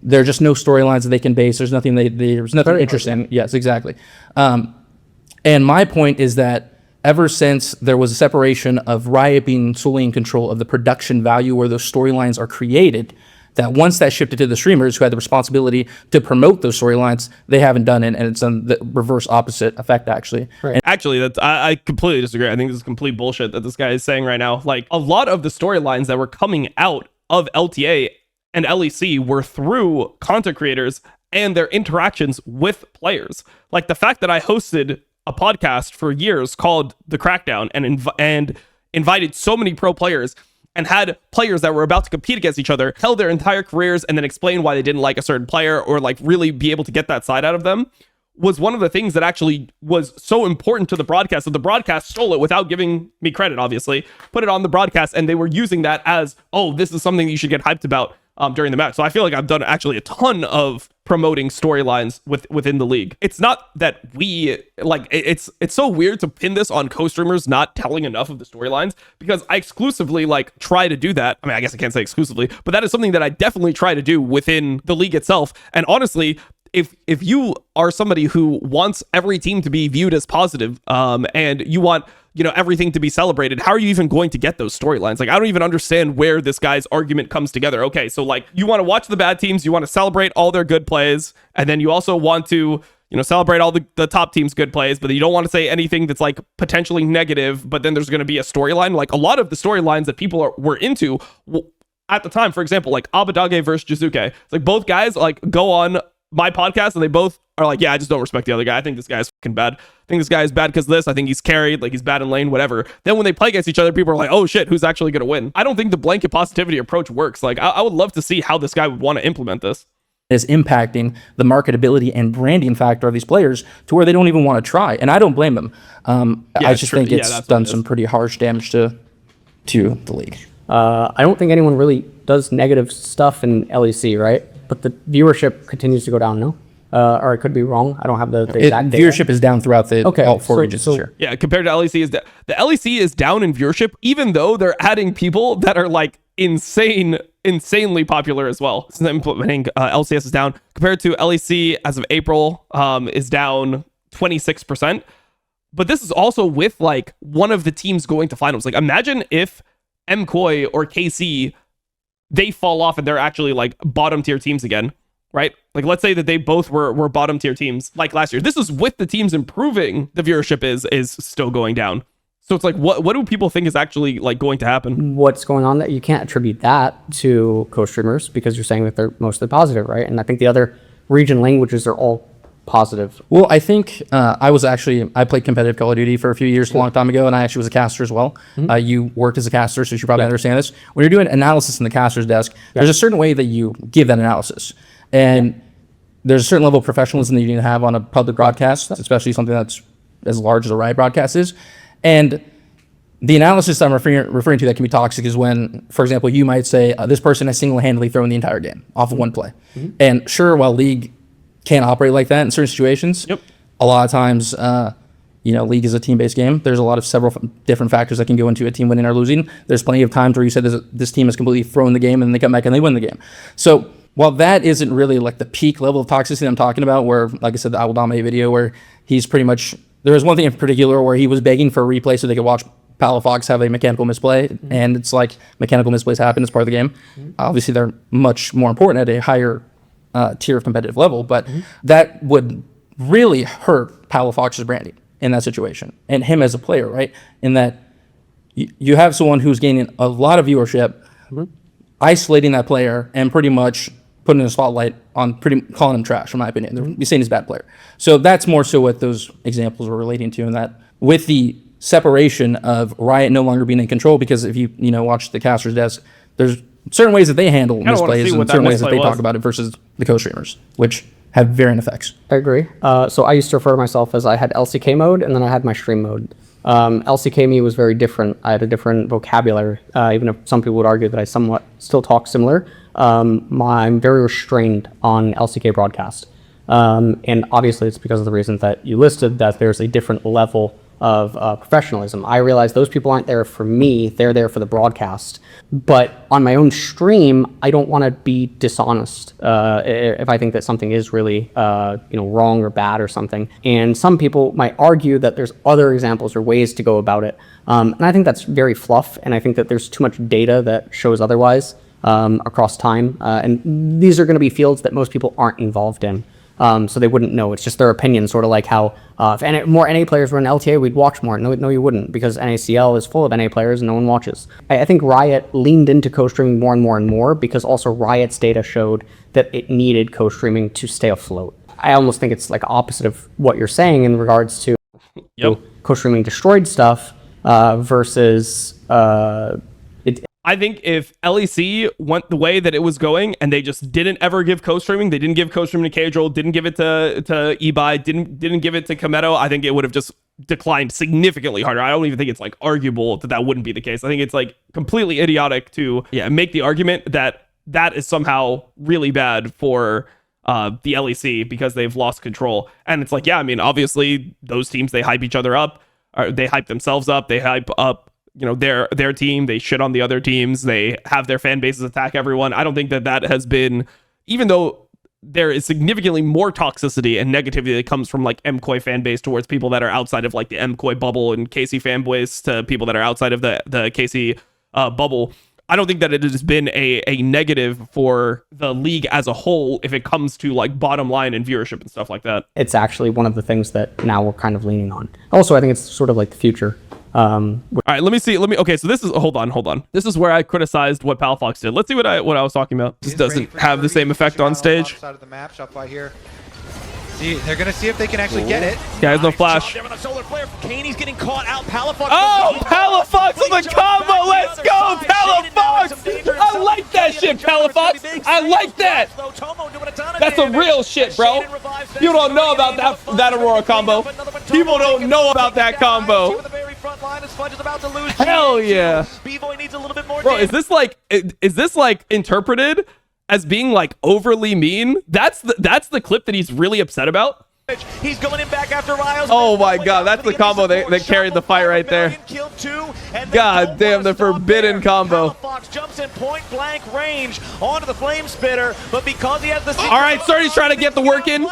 there are just no storylines that they can base. There's nothing there's nothing interesting. Yes, exactly. And my point is that ever since there was a separation of Riot being solely in control of the production value where those storylines are created, that once that shifted to the streamers who had the responsibility to promote those storylines, they haven't done it, and it's on the reverse opposite effect, actually. Right. Actually, I completely disagree. I think this is complete bullshit that this guy is saying right now. Like, a lot of the storylines that were coming out of LTA and LEC were through content creators and their interactions with players. Like, the fact that I hosted a podcast for years called The Crackdown and invited so many pro players and had players that were about to compete against each other tell their entire careers and then explain why they didn't like a certain player or like really be able to get that side out of them, was one of the things that actually was so important to the broadcast. So the broadcast stole it without giving me credit, obviously, put it on the broadcast, and they were using that as, oh, this is something you should get hyped about during the match. So I feel like I've done actually a ton of promoting storylines within the league. It's not that we like it's so weird to pin this on co-streamers not telling enough of the storylines, because I exclusively like try to do that. I mean, I guess I can't say exclusively, but that is something that I definitely try to do within the league itself. And honestly, if you are somebody who wants every team to be viewed as positive, and you want, you know, everything to be celebrated, how are you even going to get those storylines? Like, I don't even understand where this guy's argument comes together. Okay, so like, you want to watch the bad teams, you want to celebrate all their good plays, and then you also want to, you know, celebrate all the top teams' good plays, but you don't want to say anything that's like potentially negative, but then there's going to be a storyline. Like, a lot of the storylines that people were into at the time, for example, like Abadage versus Jizuke, it's like both guys like go on my podcast and they both are like, yeah, I just don't respect the other guy. I think this guy's fucking bad. I think this guy is bad because this. I think he's carried, like he's bad in lane, whatever. Then when they play against each other, people are like, oh shit, who's actually going to win? I don't think the blanket positivity approach works. Like, I would love to see how this guy would want to implement this. Is impacting the marketability and branding factor of these players to where they don't even want to try. And I don't blame them. I just think it's done some pretty harsh damage to the league. I don't think anyone really does negative stuff in LEC, right? But the viewership continues to go down, no? Or I could be wrong. I don't have the exact data. Viewership is down throughout all four regions this year. Yeah, compared to LEC, the LEC is down in viewership, even though they're adding people that are like insanely popular as well. Since implementing LCS is down compared to LEC as of April, is down 26%. But this is also with like one of the teams going to finals. Like, imagine if MKOI or KC, they fall off and they're actually like bottom tier teams again, right? Like, let's say that they both were bottom tier teams like last year. This is with the teams improving. The viewership is still going down. So it's like, what do people think is actually like going to happen? What's going on that you can't attribute that to co-streamers because you're saying that they're mostly positive, right? And I think the other region languages are all positive. Well, I think I played competitive Call of Duty for a few years, a long time ago, and I actually was a caster as well. You worked as a caster, so you should probably understand this. When you're doing analysis in the caster's desk, there's a certain way that you give that analysis. And there's a certain level of professionalism that you need to have on a public broadcast, especially something that's as large as a Riot broadcast is. And the analysis I'm referring to that can be toxic is when, for example, you might say, this person has single-handedly thrown the entire game off of one play. And sure, while League can't operate like that in certain situations. A lot of times, League is a team-based game. There's a lot of several different factors that can go into a team winning or losing. There's plenty of times where you said this team has completely thrown the game and they come back and they win the game. So while that isn't really like the peak level of toxicity I'm talking about, where, like I said, the IWillDominate video, where he's pretty much, there was one thing in particular where he was begging for a replay so they could watch Palafox have a mechanical misplay, and it's like mechanical misplays happen as part of the game. Obviously, they're much more important at a higher tier of competitive level, but that would really hurt Palafox's branding in that situation and him as a player, right? In that you have someone who's gaining a lot of viewership, isolating that player and pretty much putting a spotlight on calling him trash, in my opinion. You're saying he's a bad player. So that's more so what those examples were relating to, and that with the separation of Riot no longer being in control, because if you watch the caster's desk, there's certain ways that they handle wanna misplays see and what that certain ways that misplay they talk was. about it versus the co-streamers, which have varying effects. I agree. So I used to refer to myself as I had LCK mode and then I had my stream mode. LCK me was very different. I had a different vocabulary, even if some people would argue that I somewhat still talk similar. I'm very restrained on LCK broadcast. And obviously it's because of the reasons that you listed, that there's a different level of professionalism. I realize those people aren't there for me, they're there for the broadcast. But on my own stream, I don't want to be dishonest if I think that something is really wrong or bad or something. And some people might argue that there's other examples or ways to go about it. And I think that's very fluff, and I think that there's too much data that shows otherwise across time. And these are going to be fields that most people aren't involved in. So they wouldn't know. It's just their opinion, sort of like how if more NA players were in LTA, we'd watch more. No, you wouldn't, because NACL is full of NA players and no one watches. I think Riot leaned into co-streaming more and more and more because also Riot's data showed that it needed co-streaming to stay afloat. I almost think it's like opposite of what you're saying in regards to co-streaming destroyed stuff versus I think if LEC went the way that it was going and they just didn't ever give co-streaming, they didn't give co-streaming to Casual, didn't give it to Ebuy, didn't give it to Kometo, I think it would have just declined significantly harder. I don't even think it's like arguable that wouldn't be the case. I think it's like completely idiotic to make the argument that that is somehow really bad for the LEC because they've lost control. And it's like, yeah, I mean, obviously those teams, they hype each other up, or they hype themselves up, they hype up their team, they shit on the other teams, they have their fan bases attack everyone. I don't think that has been, even though there is significantly more toxicity and negativity that comes from like MKOI fan base towards people that are outside of like the MKOI bubble and KC fanboys to people that are outside of the KC bubble. I don't think that it has been a negative for the league as a whole if it comes to like bottom line and viewership and stuff like that. It's actually one of the things that now we're kind of leaning on. Also, I think it's sort of like the future. All right, let me see. Okay, so this is hold on. This is where I criticized what Palafox did. Let's see what I was talking about. This doesn't have the same effect on stage. Side of the map, Shopify here. See, they're gonna see if they can actually get it. Yeah, there's no flash. There with a solar flare. Kaney's getting caught out. Palafox. Oh, Palafox on the combo. Let's go, Palafox. I like that shit, Palafox. I like that. That's some real shit, bro. You don't know about that Aurora combo. People don't know about that combo. Hell yeah. Bro, is this like interpreted as being like overly mean? That's the clip that he's really upset about. He's going in back after Riles. Oh my god, that's the combo that carried the fight right there. God damn, the forbidden combo. Fox jumps in point blank range onto the flame spitter, but because he has the all right, Surdy's trying to get the work in.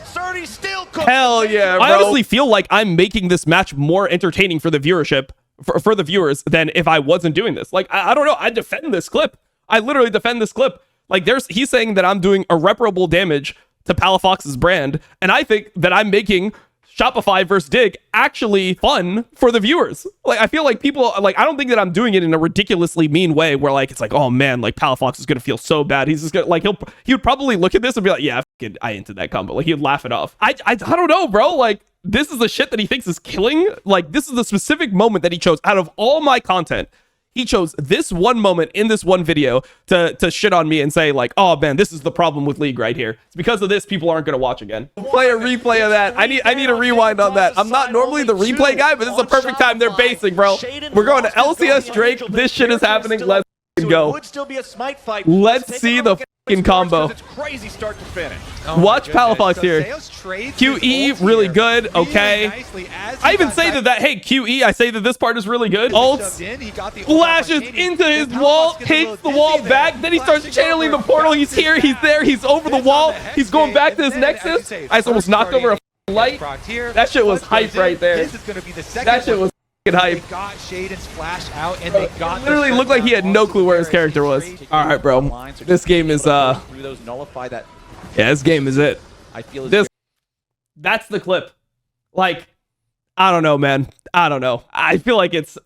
Surdy still hell yeah, bro. I honestly feel like I'm making this match more entertaining for the viewership, for the viewers, than if I wasn't doing this. Like, I don't know, I defend this clip. I literally defend this clip. Like, he's saying that I'm doing irreparable damage to Palafox's brand, and I think that I'm making Shopify versus Dig actually fun for the viewers. Like, I feel like people, like, I don't think that I'm doing it in a ridiculously mean way where, like, it's like, oh man, like, Palafox is gonna feel so bad. He's just gonna, like, he would probably look at this and be like, yeah, I entered that combo. Like, he'd laugh it off. I don't know, bro. Like, this is the shit that he thinks is killing. Like, this is the specific moment that he chose out of all my content. He chose this one moment in this one video to shit on me and say like, oh man, this is the problem with League right here. It's because of this, people aren't going to watch again. Play a replay of that. I need a rewind on that. I'm not normally the replay guy, but this is the perfect time. They're basing, bro. We're going to LCS Drake. This shit is happening. Let's go. Let's see the fucking combo. Crazy start to finish. Watch Palafox here. QE, really good. Okay. I even say that, hey, QE, I say that this part is really good. Ults, flashes into his wall, takes the wall back, then he starts channeling the portal. He's here, he's there, he's over the wall. He's going back to his Nexus. I just almost knocked over a light. That shit was hype right there. That shit was hype. Got Shaden's flash out and they got literally looked like he had no clue where his character was. All right, bro. This game is yeah, this game is it. That's the clip. Like, I don't know, man. I don't know. I feel like it's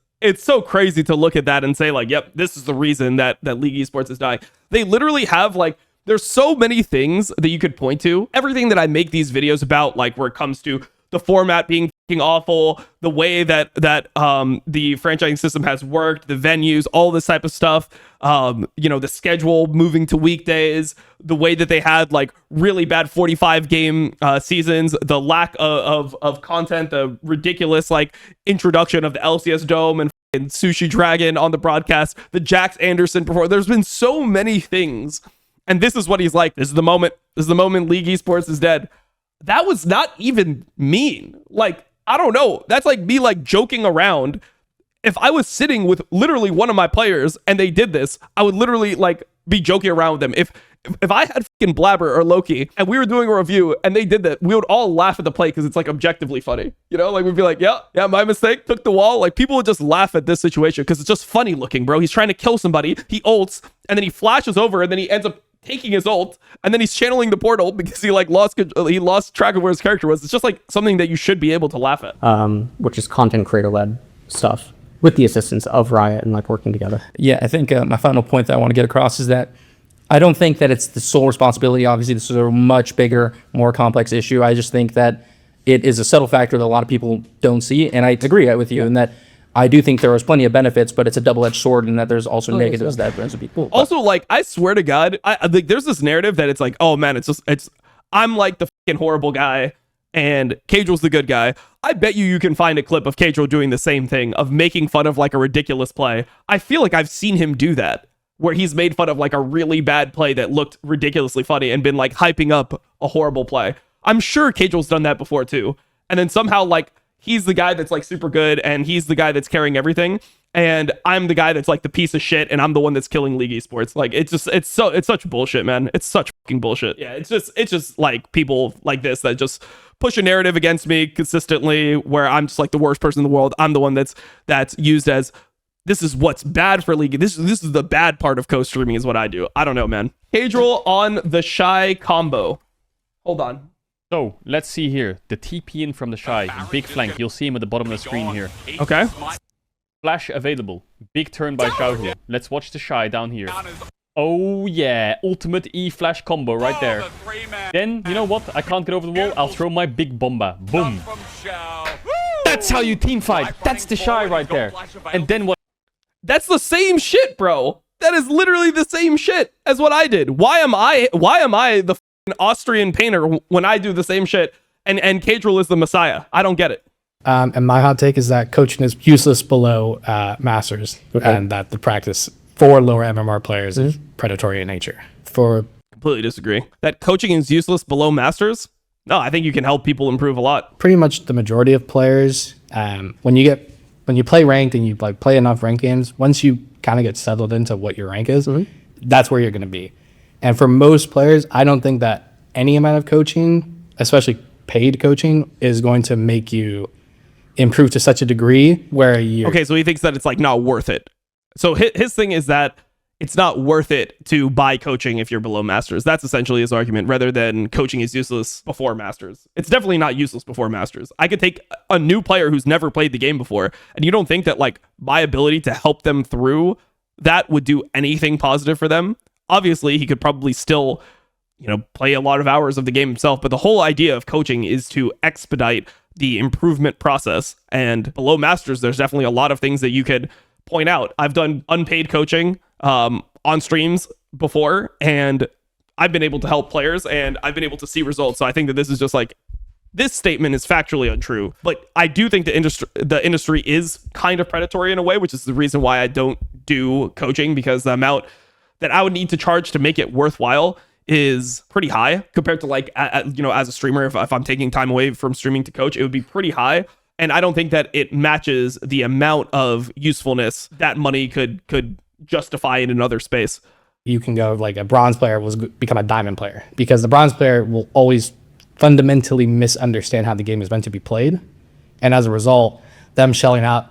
so crazy to look at that and say like, yep, this is the reason that League Esports is dying. They literally have like, there's so many things that you could point to. Everything that I make these videos about, like where it comes to the format being fucking awful, the way that the franchising system has worked, the venues, all this type of stuff, the schedule moving to weekdays, the way that they had like really bad 45 game seasons, the lack of content, the ridiculous like introduction of the LCS Dome and Sushi Dragon on the broadcast, the Jax Anderson performance. There's been so many things, and this is what he's like. This is the moment League Esports is dead. That was not even mean. Like, I don't know. That's like me like joking around. If I was sitting with literally one of my players and they did this, I would literally like be joking around with them. If I had fucking Blabber or Loki and we were doing a review and they did that, we would all laugh at the play because it's like objectively funny. Like we'd be like, yeah, my mistake, took the wall. Like people would just laugh at this situation because it's just funny looking, bro. He's trying to kill somebody. He ults and then he flashes over and then he ends up taking his ult and then he's channeling the portal because he lost track of where his character was. It's just like something that you should be able to laugh at. Which is content creator led stuff with the assistance of Riot and like working together. Yeah, I think my final point that I want to get across is that I don't think that it's the sole responsibility. Obviously, this is a much bigger, more complex issue. I just think that it is a subtle factor that a lot of people don't see, and I agree with you in that I do think there was plenty of benefits, but it's a double-edged sword in that there's also negatives that brings people. Also, like, I swear to God, I like there's this narrative that it's like, oh man, I'm like the fucking horrible guy and Cadrill's the good guy. I bet you can find a clip of Cadrill doing the same thing, of making fun of like a ridiculous play. I feel like I've seen him do that, where he's made fun of like a really bad play that looked ridiculously funny and been like hyping up a horrible play. I'm sure Cadrill's done that before too. And then somehow like he's the guy that's like super good and he's the guy that's carrying everything. And I'm the guy that's like the piece of shit and I'm the one that's killing League Esports. Like it's such bullshit, man. It's such fucking bullshit. Yeah, it's just like people like this that just push a narrative against me consistently where I'm just like the worst person in the world. I'm the one that's used as this is what's bad for League. This is the bad part of co-streaming is what I do. I don't know, man. Cadrill on the Shy combo. Hold on. So let's see here. The TP in from the Shy. Big flank. You'll see him at the bottom of the screen here. Okay. Flash available. Big turn by Xiaohu. Let's watch the Shy down here. Oh yeah. Ultimate E flash combo right there. Then, you know what? I can't get over the wall. I'll throw my big bomba. Boom. That's how you team fight. That's the Shy right there. And then what? That's the same shit, bro. That is literally the same shit as what I did. Why am I the Austrian painter when I do the same shit and Cadrill is the Messiah? I don't get it. And my hot take is that coaching is useless below Masters, and that the practice for lower MMR players is predatory in nature. Completely disagree. That coaching is useless below Masters? No, I think you can help people improve a lot. Pretty much the majority of players, when you play ranked and you like play enough ranked games, once you kind of get settled into what your rank is, that's where you're going to be. And for most players, I don't think that any amount of coaching, especially paid coaching, is going to make you improve to such a degree where you... Okay, so he thinks that it's like not worth it. So his thing is that it's not worth it to buy coaching if you're below Masters. That's essentially his argument, rather than coaching is useless before Masters. It's definitely not useless before Masters. I could take a new player who's never played the game before, and you don't think that like my ability to help them through that would do anything positive for them? Obviously, he could probably still, play a lot of hours of the game himself, but the whole idea of coaching is to expedite the improvement process. And below Masters, there's definitely a lot of things that you could point out. I've done unpaid coaching on streams before, and I've been able to help players and I've been able to see results. So I think that this is just like, this statement is factually untrue, but I do think the industry is kind of predatory in a way, which is the reason why I don't do coaching, because the amount that I would need to charge to make it worthwhile is pretty high compared to like, as a streamer, if I'm taking time away from streaming to coach, it would be pretty high. And I don't think that it matches the amount of usefulness that money could justify in another space. You can go like a bronze player will become a diamond player, because the bronze player will always fundamentally misunderstand how the game is meant to be played. And as a result, them shelling out,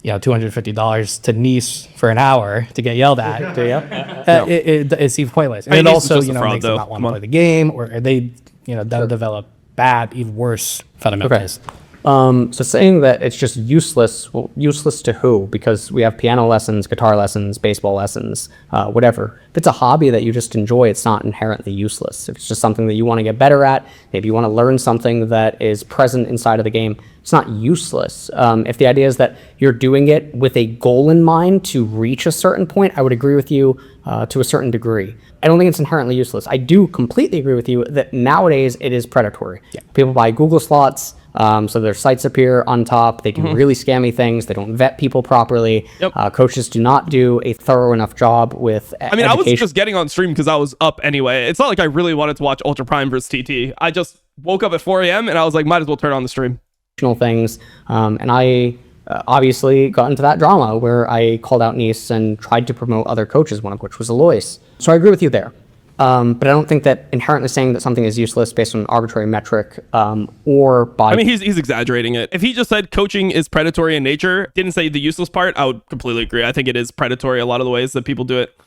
$250 to Nice for an hour to get yelled at, it seems pointless. And it also, makes them not want to play the game, or they, they'll develop bad, even worse fundamentals. Okay. So saying that it's just useless, well, useless to who? Because we have piano lessons, guitar lessons, baseball lessons, whatever. If it's a hobby that you just enjoy, it's not inherently useless. If it's just something that you want to get better at, maybe you want to learn something that is present inside of the game, it's not useless. If the idea is that you're doing it with a goal in mind to reach a certain point, I would agree with you to a certain degree. I don't think it's inherently useless. I do completely agree with you that nowadays it is predatory. Yeah. People buy Google slots, so their sites appear on top. They do really scammy things. They don't vet people properly. Yep. Coaches do not do a thorough enough job with education. I was just getting on stream because I was up anyway. It's not like I really wanted to watch Ultra Prime versus TT. I just woke up at 4 a.m. and I was like, might as well turn on the stream. Things, and I obviously got into that drama where I called out Nice and tried to promote other coaches, one of which was Alois. So I agree with you there. But I don't think that inherently saying that something is useless based on an arbitrary metric or by... he's exaggerating it. If he just said coaching is predatory in nature, didn't say the useless part, I would completely agree. I think it is predatory a lot of the ways that people do it.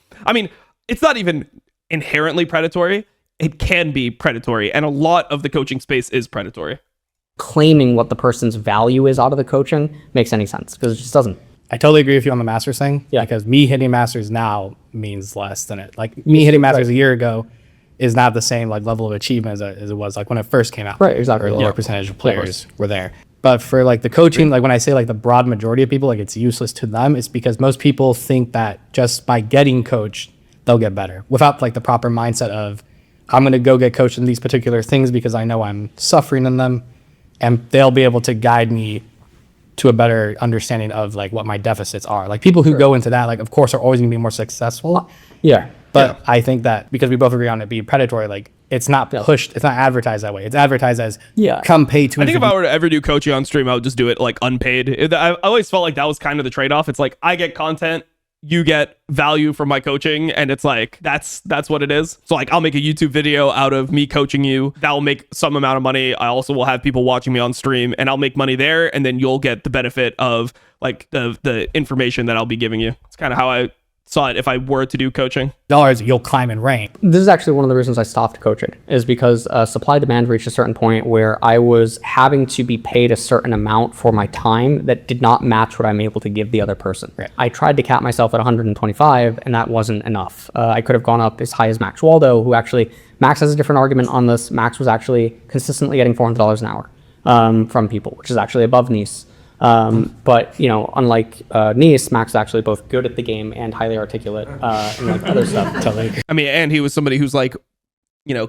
It's not even inherently predatory. It can be predatory, and a lot of the coaching space is predatory. Claiming what the person's value is out of the coaching makes any sense, because it just doesn't. I totally agree with you on the Masters thing. Yeah. Because me hitting Masters now means less than it. Like me hitting Masters a year ago is not the same like level of achievement as it was like when it first came out. Right, exactly. Or a lower percentage of players were there. But for like the coaching, like when I say like the broad majority of people, like it's useless to them, it's because most people think that just by getting coached, they'll get better without like the proper mindset of I'm going to go get coached in these particular things because I know I'm suffering in them, and they'll be able to guide me to a better understanding of like what my deficits are. Like people who go into that, like of course are always gonna be more successful. Yeah. But I think that because we both agree on it being predatory, like it's not pushed, it's not advertised that way. It's advertised as come pay to. I think if I were to ever do coaching on stream, I would just do it like unpaid. I always felt like that was kind of the trade-off. It's like I get content, you get value from my coaching, and it's like that's what it is. So like I'll make a YouTube video out of me coaching you, that will make some amount of money. I also will have people watching me on stream, and I'll make money there, and then you'll get the benefit of like the information that I'll be giving you. It's kind of how I saw it if I were to do coaching. Dollars, you'll climb in rank. This is actually one of the reasons I stopped coaching, is because supply demand reached a certain point where I was having to be paid a certain amount for my time that did not match what I'm able to give the other person. Right. I tried to cap myself at 125, and that wasn't enough. I could have gone up as high as Max Waldo, who actually, Max has a different argument on this. Max was actually consistently getting $400 an hour from people, which is actually above Nice. But unlike Nice, Max is actually both good at the game and highly articulate and like other stuff. And he was somebody who's like,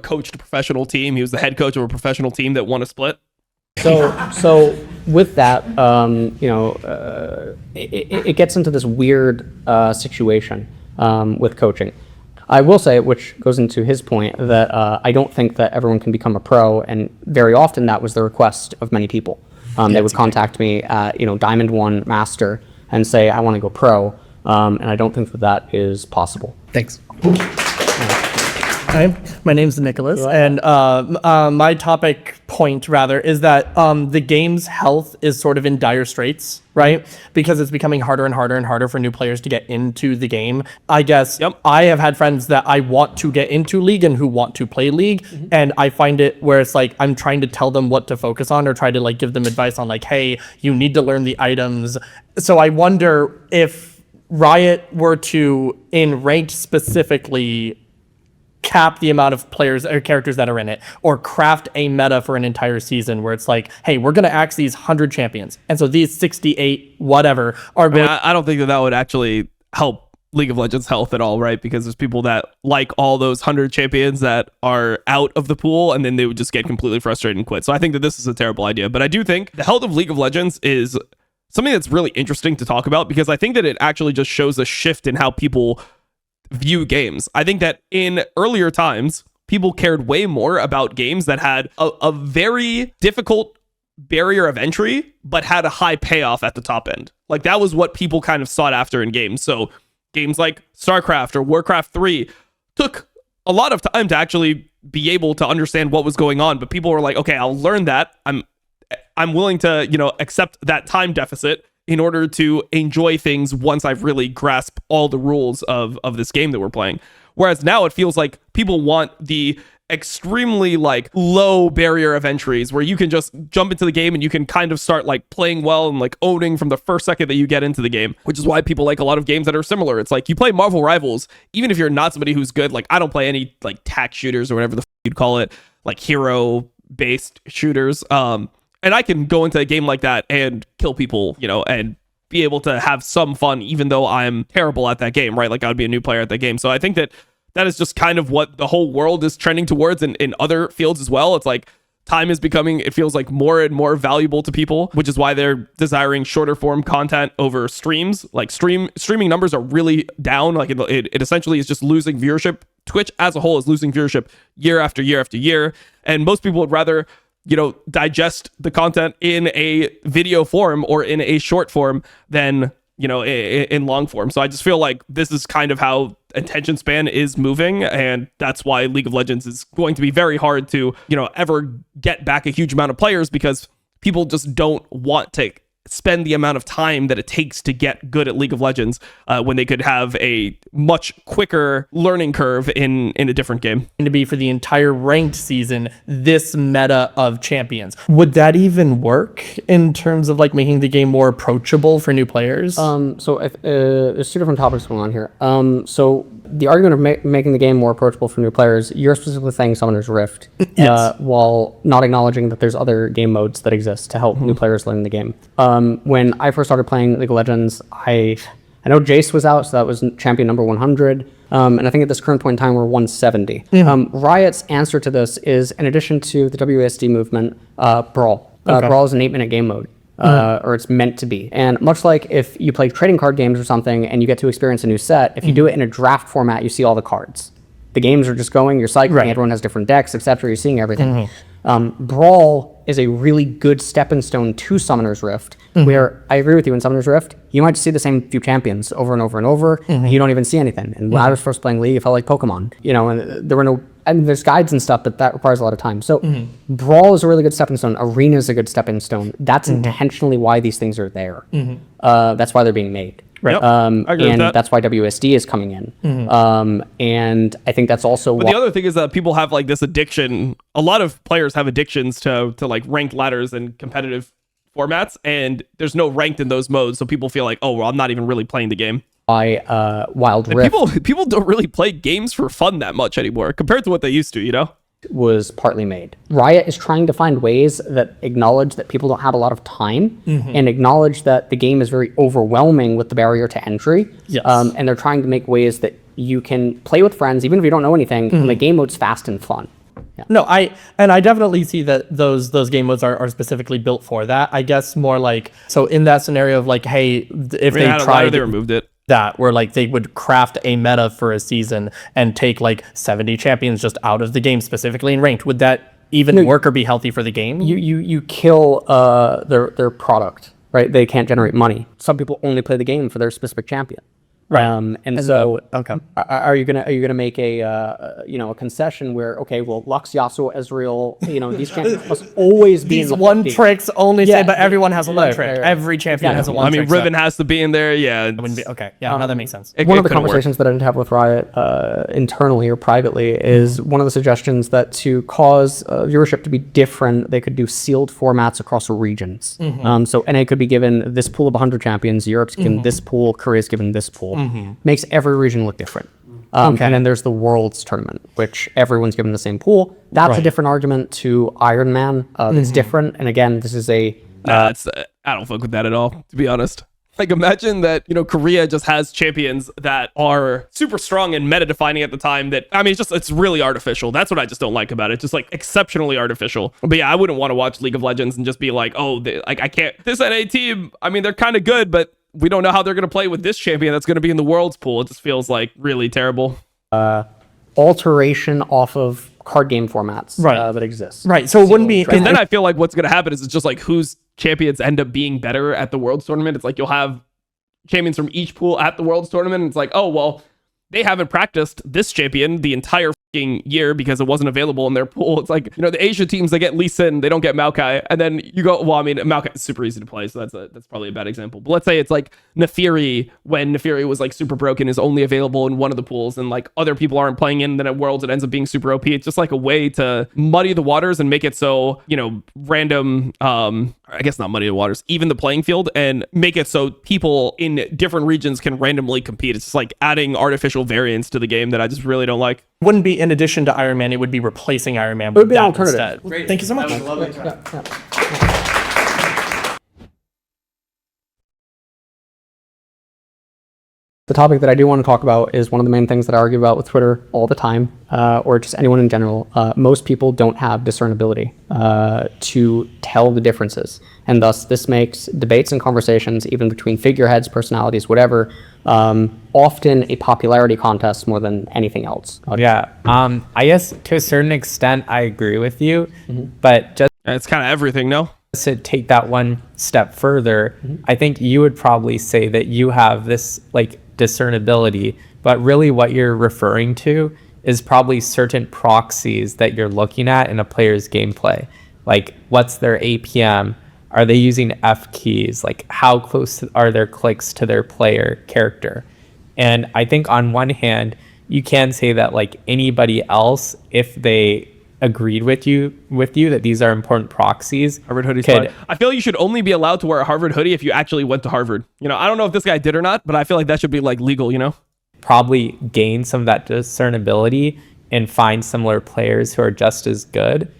coached a professional team. He was the head coach of a professional team that won a split. So with that, it gets into this weird situation with coaching. I will say, which goes into his point, that I don't think that everyone can become a pro, and very often that was the request of many people. They would contact me at, Diamond 1 Master and say, I want to go pro. And I don't think that is possible. Thanks. Hi, my name's Nicholas, and my point is that the game's health is sort of in dire straits, right? Because it's becoming harder and harder and harder for new players to get into the game. I guess I have had friends that I want to get into League and who want to play League, and I find it where it's like I'm trying to tell them what to focus on or try to like give them advice on like, hey, you need to learn the items. So I wonder if Riot were to, in ranked specifically, cap the amount of players or characters that are in it, or craft a meta for an entire season where it's like, hey, we're going to axe these 100 champions. And so these 68 whatever are going... I don't think that would actually help League of Legends health at all, right? Because there's people that like all those 100 champions that are out of the pool, and then they would just get completely frustrated and quit. So I think that this is a terrible idea. But I do think the health of League of Legends is something that's really interesting to talk about, because I think that it actually just shows a shift in how people view games. I think that in earlier times, people cared way more about games that had a very difficult barrier of entry, but had a high payoff at the top end. Like that was what people kind of sought after in games. So games like StarCraft or Warcraft 3 took a lot of time to actually be able to understand what was going on, but people were like, okay, I'll learn that. I'm willing to, accept that time deficit in order to enjoy things once I've really grasped all the rules of this game that we're playing. Whereas now it feels like people want the extremely like low barrier of entries where you can just jump into the game and you can kind of start like playing well and like owning from the first second that you get into the game, which is why people like a lot of games that are similar. It's like you play Marvel Rivals, even if you're not somebody who's good. Like I don't play any like tac shooters or whatever the you'd call it, like hero based shooters. And I can go into a game like that and kill people, you know, and be able to have some fun, even though I'm terrible at that game, right? Like I would be a new player at that game. So I think that is just kind of what the whole world is trending towards in other fields as well. It's like time is becoming, it feels like more and more valuable to people, which is why they're desiring shorter form content over streams. Like streaming numbers are really down. Like it essentially is just losing viewership. Twitch as a whole is losing viewership year after year after year. And most people would rather, you know, digest the content in a video form or in a short form than, you know, in long form. So I just feel like this is kind of how attention span is moving, and that's why League of Legends is going to be very hard to, you know, ever get back a huge amount of players, because people just don't want to spend the amount of time that it takes to get good at League of Legends when they could have a much quicker learning curve in a different game. To be for the entire ranked season, this meta of champions. Would that even work in terms of like making the game more approachable for new players? So there's two different topics going on here. So the argument of making the game more approachable for new players, you're specifically saying Summoner's Rift, Yes. while not acknowledging that there's other game modes that exist to help new players learn the game. When I first started playing League of Legends, I know Jace was out, so that was champion number 100. And I think at this current point in time, we're 170. Riot's answer to this is, in addition to the WASD movement, Brawl. Brawl is an 8-minute game mode. Or it's meant to be. And much like if you play trading card games or something and you get to experience a new set, if you do it in a draft format, you see all the cards. The games are just going, you're cycling, everyone has different decks, etc. You're seeing everything. Brawl is a really good stepping stone to Summoner's Rift, where I agree with you, in Summoner's Rift, you might see the same few champions over and over and over, and you don't even see anything. And when I was first playing League, it felt like Pokemon, you know, and there were no, and there's guides and stuff, but that requires a lot of time. So Brawl is a really good stepping stone. Arena is a good stepping stone. That's intentionally why these things are there. That's why they're being made. Right. And that's why WSD is coming in. And I think that's also But the other thing is that people have like this addiction. A lot of players have addictions to like ranked ladders and competitive formats, and there's no ranked in those modes. So people feel like, oh, well, I'm not even really playing the game. Wild And Rift people don't really play games for fun that much anymore compared to what they used to, you know? was partly made. Riot is trying to find ways that acknowledge that people don't have a lot of time and acknowledge that the game is very overwhelming with the barrier to entry. And they're trying to make ways that you can play with friends, even if you don't know anything, and the game mode's fast and fun. No, I definitely see that those game modes are specifically built for that. I guess more like, so in that scenario of like, hey, if they tried, they removed it. That where like they would craft a meta for a season and take like 70 champions just out of the game specifically in ranked, would that even work or be healthy for the game? You kill their product, right? They can't generate money. Some people only play the game for their specific champion. Right. And so, are you gonna make a a concession where, okay, well, Lux, Yasuo, Ezreal, these champions must always be these in one tricks only say, but everyone has a one right, trick. right. Every champion has a one trick. Riven has to be in there. Yeah. Okay. Yeah. No, that makes sense. One of the conversations that I did have with Riot internally or privately is one of the suggestions that to cause viewership to be different, they could do sealed formats across regions. So NA could be given this pool of 100 champions, Europe's given this pool, Korea's given this pool. Makes every region look different. And then there's the Worlds tournament, which everyone's given the same pool. That's a different argument to Iron Man. That's different. And again, this is a... I don't fuck with that at all, to be honest. Like, imagine that, Korea just has champions that are super strong and meta defining at the time that, it's really artificial. That's what I just don't like about it. Just like exceptionally artificial. But yeah, I wouldn't want to watch League of Legends and just be like, oh, I can't, this NA team, they're kind of good, but we don't know how they're going to play with this champion that's going to be in the Worlds pool. It just feels like really terrible. Alteration off of card game formats that exist. Right. So it wouldn't be... And then I feel like what's going to happen is it's just like whose champions end up being better at the Worlds tournament. It's like you'll have champions from each pool at the Worlds tournament. And it's like, oh, well, they haven't practiced this champion the entire fucking year because it wasn't available in their pool. It's like, you know, the Asia teams, they get Lee Sin, they don't get Maokai, and then you go, well, I mean, Maokai is super easy to play, so that's probably a bad example. But let's say it's like Nefiri, when Nefiri was like super broken, is only available in one of the pools, and like other people aren't playing in, then at Worlds it ends up being super OP. It's just like a way to muddy the waters and make it so, you know, random, I guess not muddy the waters, even the playing field, and make it so people in different regions can randomly compete. It's just like adding artificial variance to the game that I just really don't like. Wouldn't be in addition to Iron Man, it would be replacing Iron Man. It would be an alternative. Instead. Thank you so much. The topic that I do want to talk about is one of the main things that I argue about with Twitter all the time, or just anyone in general. Most people don't have discernibility to tell the differences. And thus, this makes debates and conversations, even between figureheads, personalities, whatever, often a popularity contest more than anything else. Yeah. I guess to a certain extent, I agree with you, but just it's kind of everything, no? To take that one step further, I think you would probably say that you have this like discernibility, but really what you're referring to is probably certain proxies that you're looking at in a player's gameplay. Like, what's their APM? Are they using F keys? Like, how close are their clicks to their player character? And I think on one hand, you can say that like anybody else, if they agreed with you that these are important proxies. Harvard hoodie's fine. I feel you should only be allowed to wear a Harvard hoodie if you actually went to Harvard. You know, I don't know if this guy did or not, but I feel like that should be like legal, you know? Probably gain some of that discernibility and find similar players who are just as good.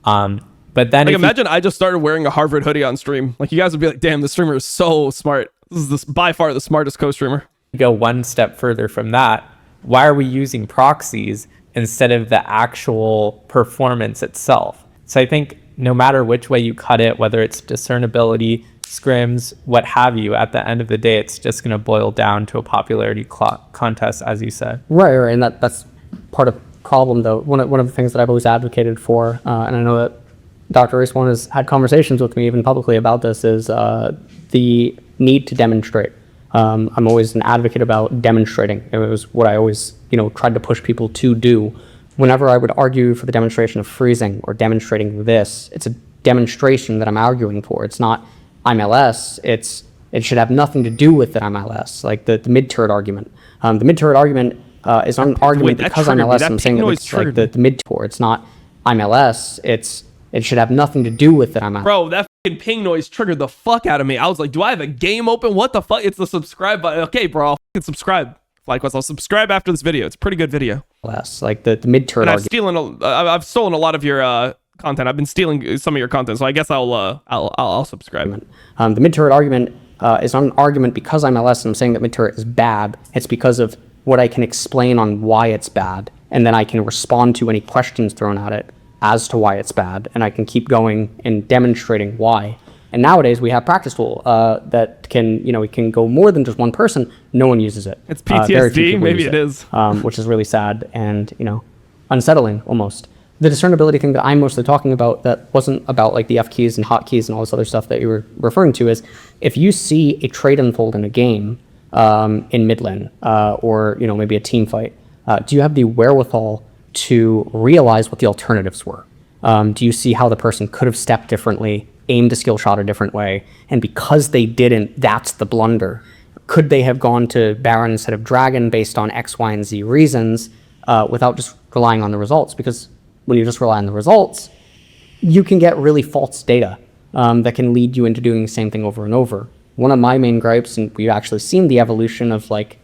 But then like, imagine I just started wearing a Harvard hoodie on stream. Like, you guys would be like, damn, the streamer is so smart. This is by far the smartest co-streamer. Go one step further from that. Why are we using proxies instead of the actual performance itself? So I think no matter which way you cut it, whether it's discernibility, scrims, what have you, at the end of the day, it's just going to boil down to a popularity contest, as you said. Right, and that's part of the problem, though. One of the things that I've always advocated for, and I know that Dr. Race1 has had conversations with me even publicly about this, is the need to demonstrate. I'm always an advocate about demonstrating. It was what I always, tried to push people to do. Whenever I would argue for the demonstration of freezing or demonstrating this, it's a demonstration that I'm arguing for. It's not I'm LS. It should have nothing to do with that I'm LS, like the mid-turret argument. The mid-turret argument is not an argument because I'm LS. I'm saying that it's like the mid-turret. It's not I'm LS. It should have nothing to do with that I'm LS. Bro, that fucking ping noise triggered the fuck out of me. I was like, do I have a game open? What the fuck? It's the subscribe button. Okay, bro, I'll fucking subscribe. Likewise, I'll subscribe after this video. It's a pretty good video. Less like the mid-turret argument. I've stolen a lot of your content. I've been stealing some of your content, so I guess I'll subscribe. The mid-turret argument is not an argument because I'm LS and I'm saying that mid-turret is bad. It's because of what I can explain on why it's bad, and then I can respond to any questions thrown at it as to why it's bad, and I can keep going and demonstrating why. And nowadays we have practice tool that can, it can go more than just one person. No one uses it. It's PTSD, maybe it is. Which is really sad and, unsettling almost. The discernibility thing that I'm mostly talking about that wasn't about like the F keys and hotkeys and all this other stuff that you were referring to is if you see a trade unfold in a game in mid lane or, maybe a team fight, do you have the wherewithal to realize what the alternatives were? Do you see how the person could have stepped differently, aimed a skill shot a different way, and because they didn't, that's the blunder? Could they have gone to Baron instead of Dragon based on X, Y, and Z reasons without just relying on the results? Because when you just rely on the results, you can get really false data that can lead you into doing the same thing over and over. One of my main gripes, and we've actually seen the evolution of like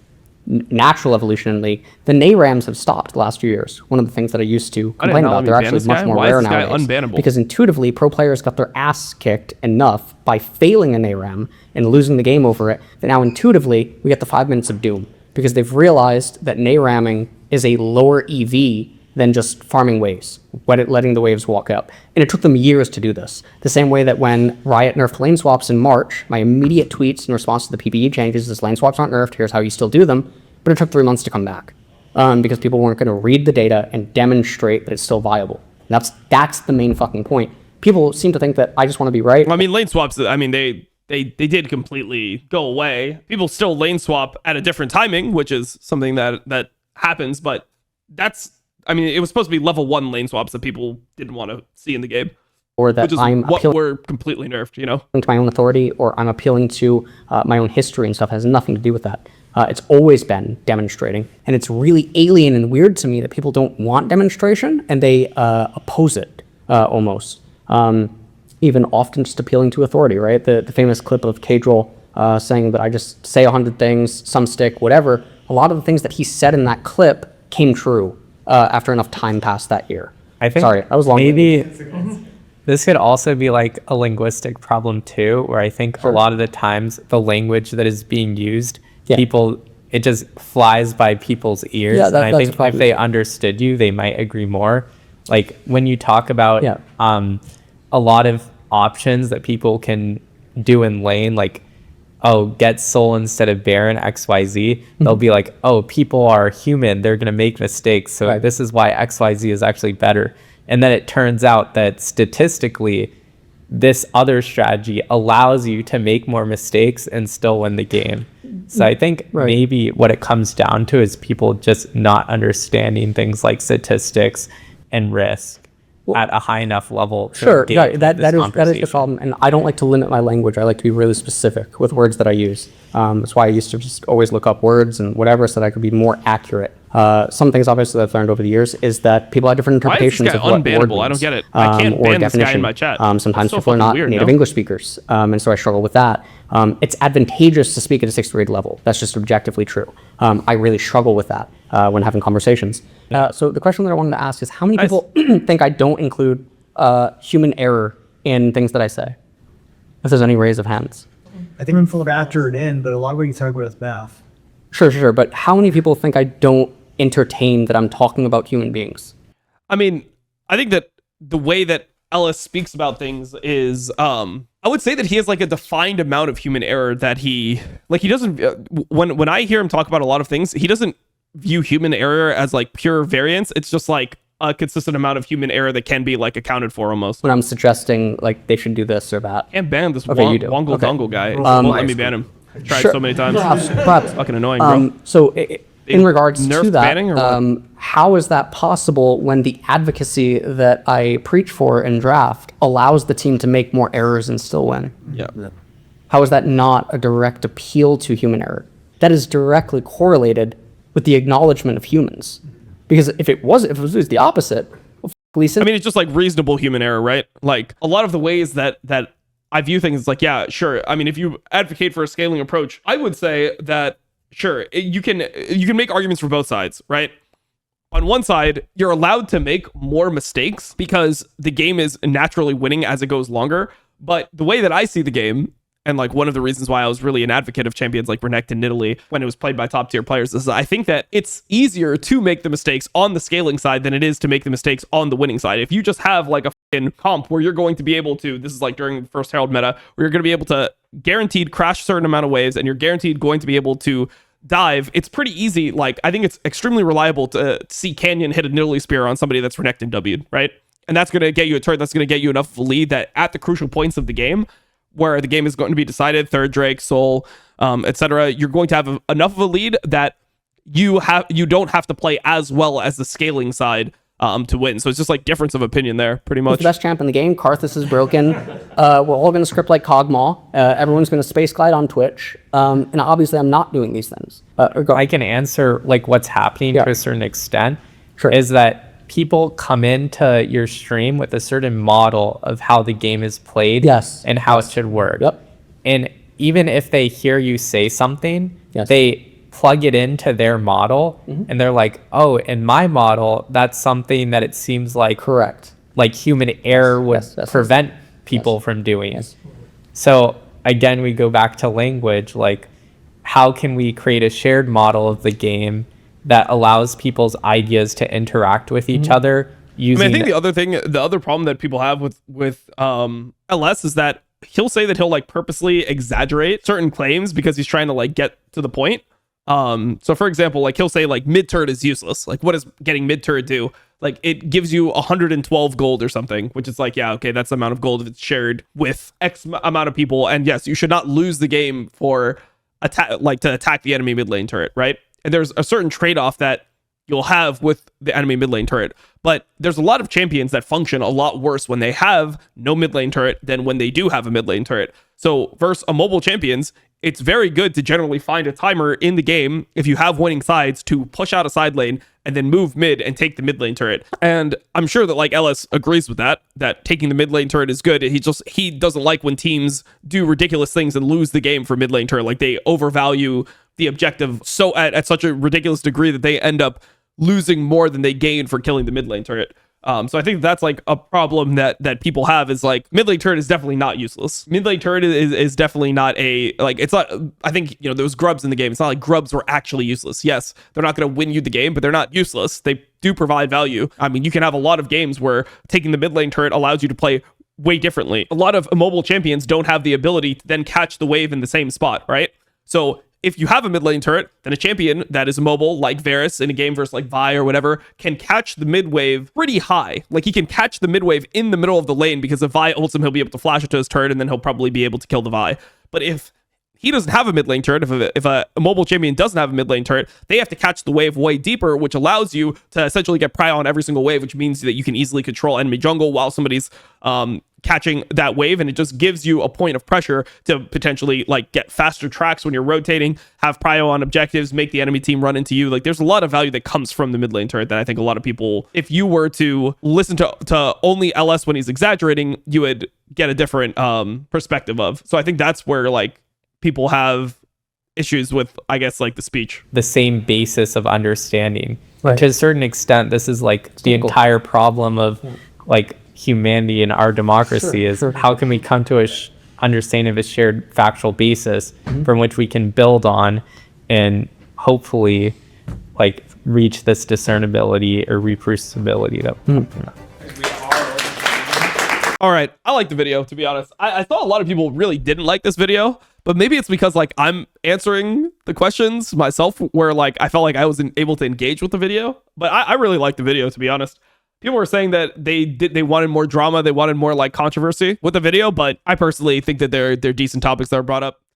natural evolution in League, the Nayrams have stopped the last few years. One of the things that I used to complain about, they're actually much more rare nowadays. Because intuitively, pro players got their ass kicked enough by failing a Nayram and losing the game over it, that now intuitively, we get the 5 minutes of doom. Because they've realized that Nayramming is a lower EV than just farming waves, letting the waves walk up. And it took them years to do this. The same way that when Riot nerfed lane swaps in March, my immediate tweets in response to the PPE changes is lane swaps aren't nerfed, here's how you still do them, but it took 3 months to come back because people weren't gonna read the data and demonstrate that it's still viable. And that's the main fucking point. People seem to think that I just wanna be right. I mean, lane swaps, they they did completely go away. People still lane swap at a different timing, which is something that happens, but it was supposed to be level 1 lane swaps that people didn't want to see in the game. Or that which is I'm what appealing were completely nerfed, you know? to my own authority, or I'm appealing to my own history and stuff. It has nothing to do with that. It's always been demonstrating, and it's really alien and weird to me that people don't want demonstration and they oppose it almost. Even often just appealing to authority, right? The famous clip of Cadril saying that I just say 100 things, some stick, whatever. A lot of the things that he said in that clip came true after enough time passed that year. I think Sorry, that was long. maybe this could also be like a linguistic problem too, where I think a lot of the times the language that is being used, it just flies by people's ears. Yeah, and I that's think a problem. if they understood you, they might agree more. Like when you talk about a lot of options that people can do in lane, like, oh, get soul instead of baron, XYZ, they'll be like, oh, people are human, they're going to make mistakes, so this is why XYZ is actually better. And then it turns out that statistically, this other strategy allows you to make more mistakes and still win the game. So I think maybe what it comes down to is people just not understanding things like statistics and risk at a high enough level. Sure, that is the problem. And I don't like to limit my language. I like to be really specific with words that I use. That's why I used to just always look up words and whatever so that I could be more accurate. Some things obviously that I've learned over the years is that people have different interpretations of what word means. I don't get it. I can't ban this guy in my chat. Sometimes so people are not weird, native English speakers, and so I struggle with that. It's advantageous to speak at a 6th grade level. That's just objectively true. I really struggle with that when having conversations. So the question that I wanted to ask is how many people think I don't include human error in things that I say? If there's any raise of hands. I think I'm full of after it in, but a lot of what you talk about is math. Sure. But how many people think I don't entertain that I'm talking about human beings? I mean, I think that the way that Ellis speaks about things is, I would say that he has like a defined amount of human error that he doesn't, when I hear him talk about a lot of things, he doesn't view human error as like pure variance. It's just like a consistent amount of human error that can be like accounted for almost. When I'm suggesting like they should do this or that. Can't ban this Okay, wongle dongle guy. It won't let me ban him. I tried so many times. Perhaps. Fucking annoying, bro. So in regards nerf to that, banning or what? how is that possible when the advocacy that I preach for in draft allows the team to make more errors and still win? Yeah. How is that not a direct appeal to human error? That is directly correlated with the acknowledgement of humans. Because if it was the opposite, well, Gleason. I mean, it's just like reasonable human error, right? Like a lot of the ways that I view things, like, yeah, sure. I mean, if you advocate for a scaling approach, I would say that sure, you can make arguments for both sides, right? On one side, you're allowed to make more mistakes because the game is naturally winning as it goes longer. But the way that I see the game, and like one of the reasons why I was really an advocate of champions like Renekton and Nidalee when it was played by top tier players, is I think that it's easier to make the mistakes on the scaling side than it is to make the mistakes on the winning side. If you just have like a fucking comp where you're going to be able to, this is like during the first Herald meta, where you're going to be able to guaranteed crash a certain amount of waves and you're guaranteed going to be able to dive, it's pretty easy. Like, I think it's extremely reliable to see Canyon hit a Nidalee spear on somebody that's Renekton W'd, right? And that's going to get you a turret, that's going to get you enough of a lead that at the crucial points of the game, where the game is going to be decided, third Drake, Soul, etc., you're going to have enough of a lead that you don't have to play as well as the scaling side to win. So it's just like difference of opinion there, pretty much. Who's the best champ in the game? Karthus is broken. We're all going to script like Kog'Maw. Everyone's going to space glide on Twitch. And obviously I'm not doing these things. I can answer like what's happening to a certain extent. Sure. Is that people come into your stream with a certain model of how the game is played and how it should work. Yep. And even if they hear you say something, Yes. they plug it into their model and they're like, oh, in my model, that's something that it seems like correct, like human error would prevent people from doing. So again, we go back to language, like how can we create a shared model of the game that allows people's ideas to interact with each other using... I think the other problem that people have with LS is that he'll say that he'll like purposely exaggerate certain claims because he's trying to like get to the point. So for example, like he'll say like mid turret is useless. Like what does getting mid turret do? like it gives you 112 gold or something, which is like, yeah, okay, that's the amount of gold if it's shared with X amount of people. And yes, you should not lose the game for to attack the enemy mid lane turret, right? And there's a certain trade-off that you'll have with the enemy mid lane turret, but there's a lot of champions that function a lot worse when they have no mid lane turret than when they do have a mid lane turret. So versus a mobile champions, it's very good to generally find a timer in the game if you have winning sides to push out a side lane and then move mid and take the mid lane turret. And I'm sure that like Ellis agrees with that taking the mid lane turret is good. He doesn't like when teams do ridiculous things and lose the game for mid lane turret. Like they overvalue the objective so at such a ridiculous degree that they end up losing more than they gain for killing the mid lane turret. So I think that's like a problem that people have is like mid lane turret is definitely not useless. Mid lane turret is definitely not it's not, I think, there was grubs in the game. It's not like grubs were actually useless. Yes, they're not going to win you the game, but they're not useless. They do provide value. I mean, you can have a lot of games where taking the mid lane turret allows you to play way differently. A lot of mobile champions don't have the ability to then catch the wave in the same spot, right? So if you have a mid lane turret, then a champion that is mobile, like Varus in a game versus like Vi or whatever, can catch the mid wave pretty high. Like he can catch the mid wave in the middle of the lane because if Vi ults him, he'll be able to flash it to his turret and then he'll probably be able to kill the Vi. But if he doesn't have a mid lane turret, if a mobile champion doesn't have a mid lane turret, they have to catch the wave way deeper, which allows you to essentially get prio on every single wave, which means that you can easily control enemy jungle while somebody's catching that wave, and it just gives you a point of pressure to potentially like get faster tracks when you're rotating, have prio on objectives, make the enemy team run into you. Like there's a lot of value that comes from the mid lane turret that I think a lot of people, if you were to listen to only LS when he's exaggerating, you would get a different perspective of. So I think that's where like people have issues with, I guess, like the speech. The same basis of understanding. Right. To a certain extent, this is like the entire problem of like humanity and our democracy is how can we come to a understanding of a shared factual basis from which we can build on and hopefully like reach this discernibility or reproducibility that All right, I like the video, to be honest. I saw a lot of people really didn't like this video, but maybe it's because like I'm answering the questions myself where like I felt like I wasn't able to engage with the video. But I really liked the video, to be honest. People were saying that they wanted more drama, they wanted more like controversy with the video, but I personally think that they're decent topics that are brought up.